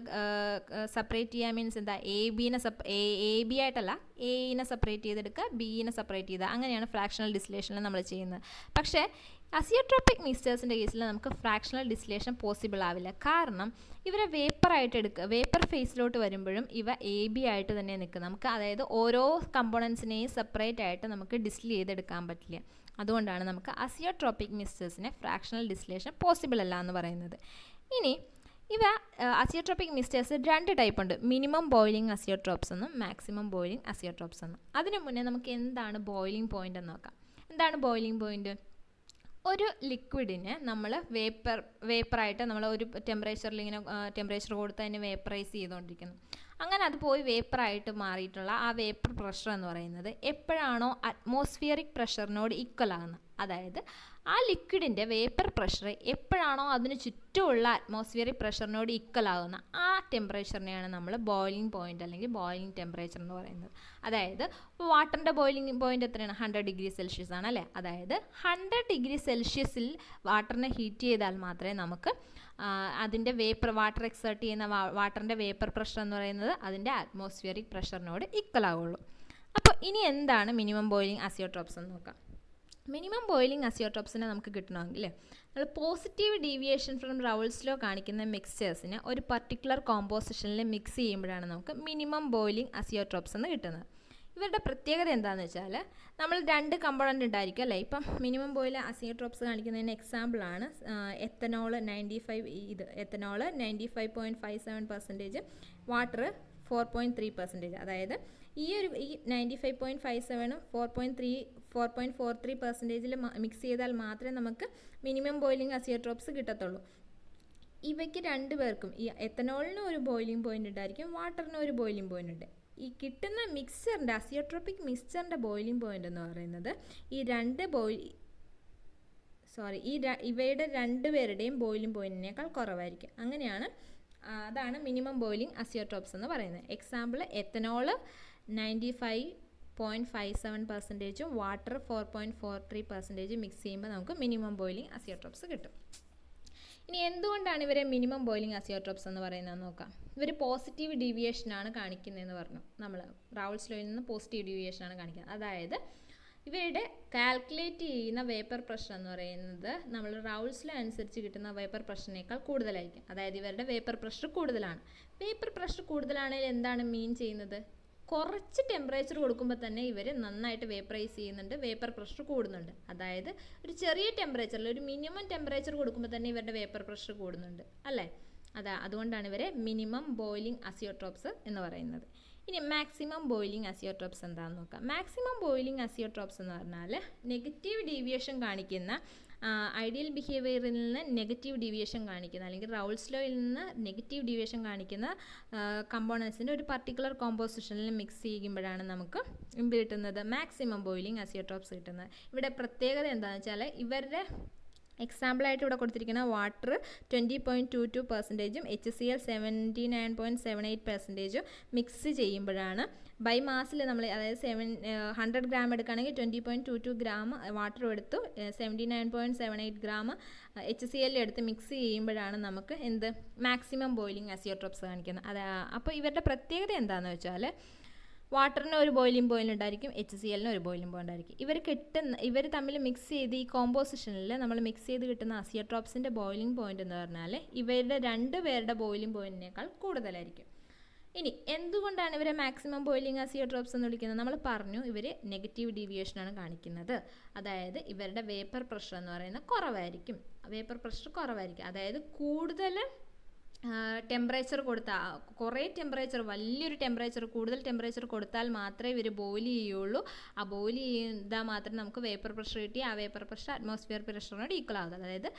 സെപ്പറേറ്റ് ചെയ്യാൻ മീൻസ് എന്താ, എ ബി ആയിട്ടല്ല എനെ സെപ്പറേറ്റ് ചെയ്തെടുക്കുക, ബിനെ സെപ്പറേറ്റ് ചെയ്തുക, അങ്ങനെയാണ് ഫ്രാക്ഷണൽ ഡിസ്റ്റിലേഷനിൽ നമ്മൾ ചെയ്യുന്നത്. പക്ഷേ അസിയോട്രോപിക് മിക്സ്ചേഴ്സിൻ്റെ കേസിൽ നമുക്ക് ഫ്രാക്ഷണൽ ഡിസ്റ്റിലേഷൻ പോസിബിൾ ആവില്ല. കാരണം ഇവരെ വേപ്പറായിട്ട് എടുക്കുക, വേപ്പർ ഫേസിലോട്ട് വരുമ്പോഴും ഇവ എ ബി ആയിട്ട് തന്നെ നിൽക്കും. നമുക്ക് അതായത് ഓരോ കമ്പോണൻസിനെയും സെപ്പറേറ്റ് ആയിട്ട് നമുക്ക് ഡിസ്റ്റിൽ ചെയ്തെടുക്കാൻ പറ്റില്ല. അതുകൊണ്ടാണ് നമുക്ക് അസിയോട്രോപിക് മിക്സ്ചേഴ്സിനെ ഫ്രാക്ഷണൽ ഡിസ്റ്റിലേഷൻ പോസിബിൾ അല്ല എന്ന് പറയുന്നത്. ഇനി ഇവ അസിയോട്രോപിക് മിക്സ്ചേഴ്സ് 2 ടൈപ്പ് ഉണ്ട്, മിനിമം ബോയിലിംഗ് അസിയോട്രോപ്സ് എന്നും മാക്സിമം ബോയിലിംഗ് അസിയോട്രോപ്സ് എന്നും. അതിനു മുന്നേ നമുക്ക് എന്താണ് ബോയിലിംഗ് പോയിന്റ് എന്ന് നോക്കാം. എന്താണ് ബോയിലിംഗ് പോയിന്റ്? ഒരു ലിക്വിഡിനെ നമ്മൾ വേപ്പറായിട്ട് നമ്മൾ ഒരു ടെമ്പറേച്ചറിൽ ഇങ്ങനെ ടെമ്പറേച്ചർ കൊടുത്ത് അതിനെ വേപ്പറൈസ് ചെയ്തുകൊണ്ടിരിക്കുന്നു. അങ്ങനെ അത് പോയി വേപ്പറായിട്ട് മാറിയിട്ടുള്ള ആ വേപ്പർ പ്രഷർ എന്ന് പറയുന്നത് എപ്പോഴാണോ അറ്റ്മോസ്ഫിയറിക് പ്രഷറിനോട് ഈക്വൽ ആകുന്നത്, അതായത് ആ ലിക്വിഡിൻ്റെ വേപ്പർ പ്രഷർ എപ്പോഴാണോ അതിന് ചുറ്റുമുള്ള അറ്റ്മോസ്ഫിയറിക് പ്രഷറിനോട് ഈക്വൽ ആകുന്ന ആ ടെമ്പറേച്ചറിനെയാണ് നമ്മൾ ബോയിലിംഗ് പോയിന്റ് അല്ലെങ്കിൽ ബോയിലിംഗ് ടെമ്പറേച്ചർ എന്ന് പറയുന്നത്. അതായത് വാട്ടറിൻ്റെ ബോയിലിംഗ് പോയിന്റ് എത്രയാണ്? 100 ഡിഗ്രി സെൽഷ്യസ് ആണ് അല്ലേ. അതായത് 100 ഡിഗ്രി സെൽഷ്യസിൽ വാട്ടറിനെ ഹീറ്റ് ചെയ്താൽ മാത്രമേ നമുക്ക് അതിൻ്റെ വാട്ടർ എക്സേർട്ട് ചെയ്യുന്ന വാട്ടറിൻ്റെ വേപ്പർ പ്രഷർ എന്ന് പറയുന്നത് അതിൻ്റെ അറ്റ്മോസ്ഫിയറിക് പ്രഷറിനോട് ഈക്വൽ ആവുള്ളൂ. അപ്പോൾ ഇനി എന്താണ് മിനിമം ബോയിലിംഗ് അസിയോട്രോപ്സ് എന്ന് നോക്കാം. മിനിമം ബോയിലിംഗ് അസിയോട്രോപ്സിനെ നമുക്ക് കിട്ടണമെങ്കിൽ നമ്മൾ positive deviation from Raoult's law കാണിക്കുന്ന മിക്സ്ചേഴ്സിനെ ഒരു പർട്ടിക്കുലർ കോമ്പോസിഷനിൽ മിക്സ് ചെയ്യുമ്പോഴാണ് നമുക്ക് മിനിമം ബോയിലിംഗ് അസിയോട്രോപ്സ് എന്ന് കിട്ടുന്നത്. ഇവരുടെ പ്രത്യേകത എന്താണെന്ന് വെച്ചാൽ നമ്മൾ 2 കമ്പോണൻ്റ് ഉണ്ടായിരിക്കും അല്ലേ. ഇപ്പം മിനിമം ബോയിൽ അസിയോട്രോപ്സ് കാണിക്കുന്നതിന് എക്സാമ്പിളാണ് എത്തനോൾ 95, എത്തനോൾ 95.57%, വാട്ടർ 4.3%. അതായത് ഈ 95.57 4.43% മിക്സ് ചെയ്താൽ മാത്രമേ നമുക്ക് മിനിമം ബോയിലിംഗ് അസിയോട്രോപ്സ് കിട്ടത്തുള്ളൂ. ഇവയ്ക്ക് 2 പേർക്കും ഈ എത്തനോളിന് ഒരു ബോയിലിംഗ് പോയിന്റ് ഉണ്ടായിരിക്കും, വാട്ടറിന് ഒരു ബോയിലിംഗ് പോയിന്റ് ഉണ്ട്. ഈ കിട്ടുന്ന മിക്സ്ചറിൻ്റെ അസിയോട്രോപിക് മിക്സ്ചറിൻ്റെ ബോയിലിംഗ് പോയിന്റ് എന്ന് പറയുന്നത് ഇവയുടെ 2 പേരുടെയും ബോയിലിംഗ് പോയിന്റിനേക്കാൾ കുറവായിരിക്കും. അങ്ങനെയാണ് അതാണ് മിനിമം ബോയിലിംഗ് അസിയോട്രോപ്സ് എന്ന് പറയുന്നത്. എക്സാമ്പിൾ എത്തനോൾ 95.57%, വാട്ടർ 4.43% മിക്സ് ചെയ്യുമ്പോൾ നമുക്ക് മിനിമം ബോയിലിംഗ് അസിയോട്രോപ്സ് കിട്ടും. ഇനി എന്തുകൊണ്ടാണ് ഇവരെ മിനിമം ബോയിലിംഗ് അസിയോട്രോപ്സ് എന്ന് പറയുന്നതെന്ന് നോക്കാം. ഇവർ പോസിറ്റീവ് ഡീവിയേഷനാണ് കാണിക്കുന്നതെന്ന് പറഞ്ഞു. നമ്മൾ റൗൾസ് ലോയിൽ നിന്ന് പോസിറ്റീവ് ഡീവിയേഷനാണ് കാണിക്കുന്നത്. അതായത് ഇവയുടെ കാൽക്കുലേറ്റ് ചെയ്യുന്ന വേപ്പർ പ്രഷർ എന്ന് പറയുന്നത് നമ്മൾ റൗൾസ് ലോ അനുസരിച്ച് കിട്ടുന്ന വേപ്പർ പ്രഷറിനേക്കാൾ കൂടുതലായിരിക്കും. അതായത് ഇവരുടെ വേപ്പർ പ്രഷർ കൂടുതലാണ്. വേപ്പർ പ്രഷർ കൂടുതലാണെങ്കിൽ എന്താണ് മീൻ ചെയ്യുന്നത്? കുറച്ച് ടെമ്പറേച്ചർ കൊടുക്കുമ്പോൾ തന്നെ ഇവർ നന്നായിട്ട് വേപ്പറൈസ് ചെയ്യുന്നുണ്ട്, വേപ്പർ പ്രഷർ കൂടുന്നുണ്ട്. അതായത് ഒരു ചെറിയ ടെമ്പറേച്ചറിൽ ഒരു മിനിമം ടെമ്പറേച്ചർ കൊടുക്കുമ്പോൾ തന്നെ ഇവരുടെ വേപ്പർ പ്രഷർ കൂടുന്നുണ്ട് അല്ലേ. അതുകൊണ്ടാണ് ഇവരെ മിനിമം ബോയിലിംഗ് അസിയോട്രോപ്സ് എന്ന് പറയുന്നത്. ഇനി മാക്സിമം ബോയിലിംഗ് അസിയോട്രോപ്സ് എന്താണെന്ന് നോക്കാം. മാക്സിമം ബോയിലിംഗ് അസിയോട്രോപ്സ് എന്ന് പറഞ്ഞാൽ നെഗറ്റീവ് ഡീവിയേഷൻ കാണിക്കുന്ന ഐഡിയൽ ബിഹേവിയറിൽ നിന്ന് നെഗറ്റീവ് ഡീവിയേഷൻ കാണിക്കുന്ന അല്ലെങ്കിൽ റൗൾസ് ലോയിൽ നിന്ന് നെഗറ്റീവ് ഡീവിയേഷൻ കാണിക്കുന്ന കമ്പോണൻസിൻ്റെ ഒരു പർട്ടിക്കുലർ കോമ്പോസിഷനിൽ മിക്സ് ചെയ്യുമ്പോഴാണ് നമുക്ക് എന്ത് കിട്ടുന്നത്? മാക്സിമം ബോയിലിംഗ് അസിയോട്രോപ്സ് കിട്ടുന്നത്. ഇവിടെ പ്രത്യേകത എന്താണെന്ന് വെച്ചാൽ ഇവരുടെ എക്സാമ്പിളായിട്ട് ഇവിടെ കൊടുത്തിരിക്കുന്ന വാട്ടർ 20.22%, HCl 79.78% മിക്സ് ചെയ്യുമ്പോഴാണ് ബൈ മാസിൽ നമ്മൾ അതായത് 100 ഗ്രാം എടുക്കുകയാണെങ്കിൽ 20.22 ഗ്രാം വാട്ടർ എടുത്തു 79.78 ഗ്രാം HCl എടുത്ത് മിക്സ് ചെയ്യുമ്പോഴാണ് നമുക്ക് എന്ത് മാക്സിമം ബോയിലിംഗ് അസിയോട്രോപ്സ് കാണിക്കുന്നത്. അപ്പോൾ ഇവരുടെ പ്രത്യേകത എന്താണെന്ന് വെച്ചാൽ വാട്ടറിന് ഒരു ബോയിലിംഗ് പോയിന്റ് ഉണ്ടായിരിക്കും, HCl ഒരു ബോയിലിംഗ് പോയിന്റ് ആയിരിക്കും. ഇവർ തമ്മിൽ മിക്സ് ചെയ്ത് ഈ കോമ്പോസിഷനിൽ നമ്മൾ മിക്സ് ചെയ്ത് കിട്ടുന്ന അസിയോട്രോപ്സിൻ്റെ ബോയിലിംഗ് പോയിന്റ് എന്ന് പറഞ്ഞാൽ ഇവരുടെ 2 പേരുടെ ബോയിലിംഗ് പോയിന്റിനേക്കാൾ കൂടുതലായിരിക്കും. ഇനി എന്തുകൊണ്ടാണ് ഇവരെ മാക്സിമം ബോയിലിംഗ് അസിയോട്രോപ്സ് എന്ന് വിളിക്കുന്നത്? നമ്മൾ പറഞ്ഞു ഇവർ നെഗറ്റീവ് ഡീവിയേഷനാണ് കാണിക്കുന്നത്. അതായത് ഇവരുടെ വേപ്പർ പ്രഷർ എന്ന് പറയുന്നത് കുറവായിരിക്കും. അതായത് കൂടുതൽ ടെമ്പറേച്ചർ കൊടുത്താൽ, വലിയൊരു കൂടുതൽ ടെമ്പറേച്ചർ കൊടുത്താൽ മാത്രമേ ഇവർ ബോയിൽ ചെയ്യുള്ളൂ. ആ ബോയിൽ ചെയ്താൽ മാത്രമേ നമുക്ക് വേപ്പർ പ്രഷർ കിട്ടി. ആ വേപ്പർ പ്രഷർ അറ്റ്മോസ്ഫിയർ പ്രഷറിനോട് ഈക്വൽ ആകുന്നത്. അതായത്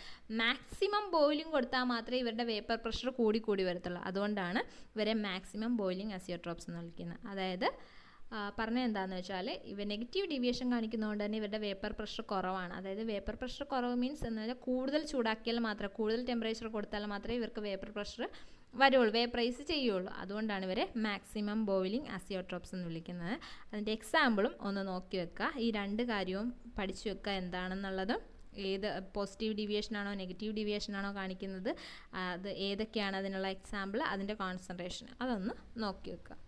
മാക്സിമം ബോയിലിംഗ് കൊടുത്താൽ മാത്രമേ ഇവരുടെ വേപ്പർ പ്രഷർ കൂടി വരത്തുള്ളൂ. അതുകൊണ്ടാണ് ഇവരെ മാക്സിമം ബോയിലിംഗ് അസിയോട്രോപ്സ് എന്ന് വിളിക്കുന്നത്. അതായത് പറഞ്ഞത് എന്താണെന്ന് വെച്ചാൽ ഇവർ നെഗറ്റീവ് ഡീവിയേഷൻ കാണിക്കുന്നതുകൊണ്ട് തന്നെ ഇവരുടെ വേപ്പർ പ്രഷർ കുറവാണ്. അതായത് വേപ്പർ പ്രഷർ കുറവ് മീൻസ് എന്ന് വെച്ചാൽ കൂടുതൽ ചൂടാക്കിയാൽ മാത്രമേ, കൂടുതൽ ടെമ്പറേച്ചർ കൊടുത്താൽ മാത്രമേ ഇവർക്ക് വേപ്പർ പ്രഷർ വരുള്ളൂ, വേപ്പറൈസ് ചെയ്യുള്ളൂ. അതുകൊണ്ടാണ് ഇവരെ മാക്സിമം ബോയിലിംഗ് അസിയോട്രോപ്സ് എന്ന് വിളിക്കുന്നത്. അതിൻ്റെ എക്സാമ്പിളും ഒന്ന് നോക്കി വെക്കുക. ഈ 2 കാര്യവും പഠിച്ചു വെക്കുക എന്താണെന്നുള്ളതും, ഏത് പോസിറ്റീവ് ഡീവിയേഷൻ ആണോ നെഗറ്റീവ് ഡീവിയേഷൻ ആണോ കാണിക്കുന്നത്, അത് ഏതൊക്കെയാണ് അതിനുള്ള എക്സാമ്പിൾ, അതിൻ്റെ കോൺസെൻട്രേഷൻ, അതൊന്ന് നോക്കി വെക്കുക.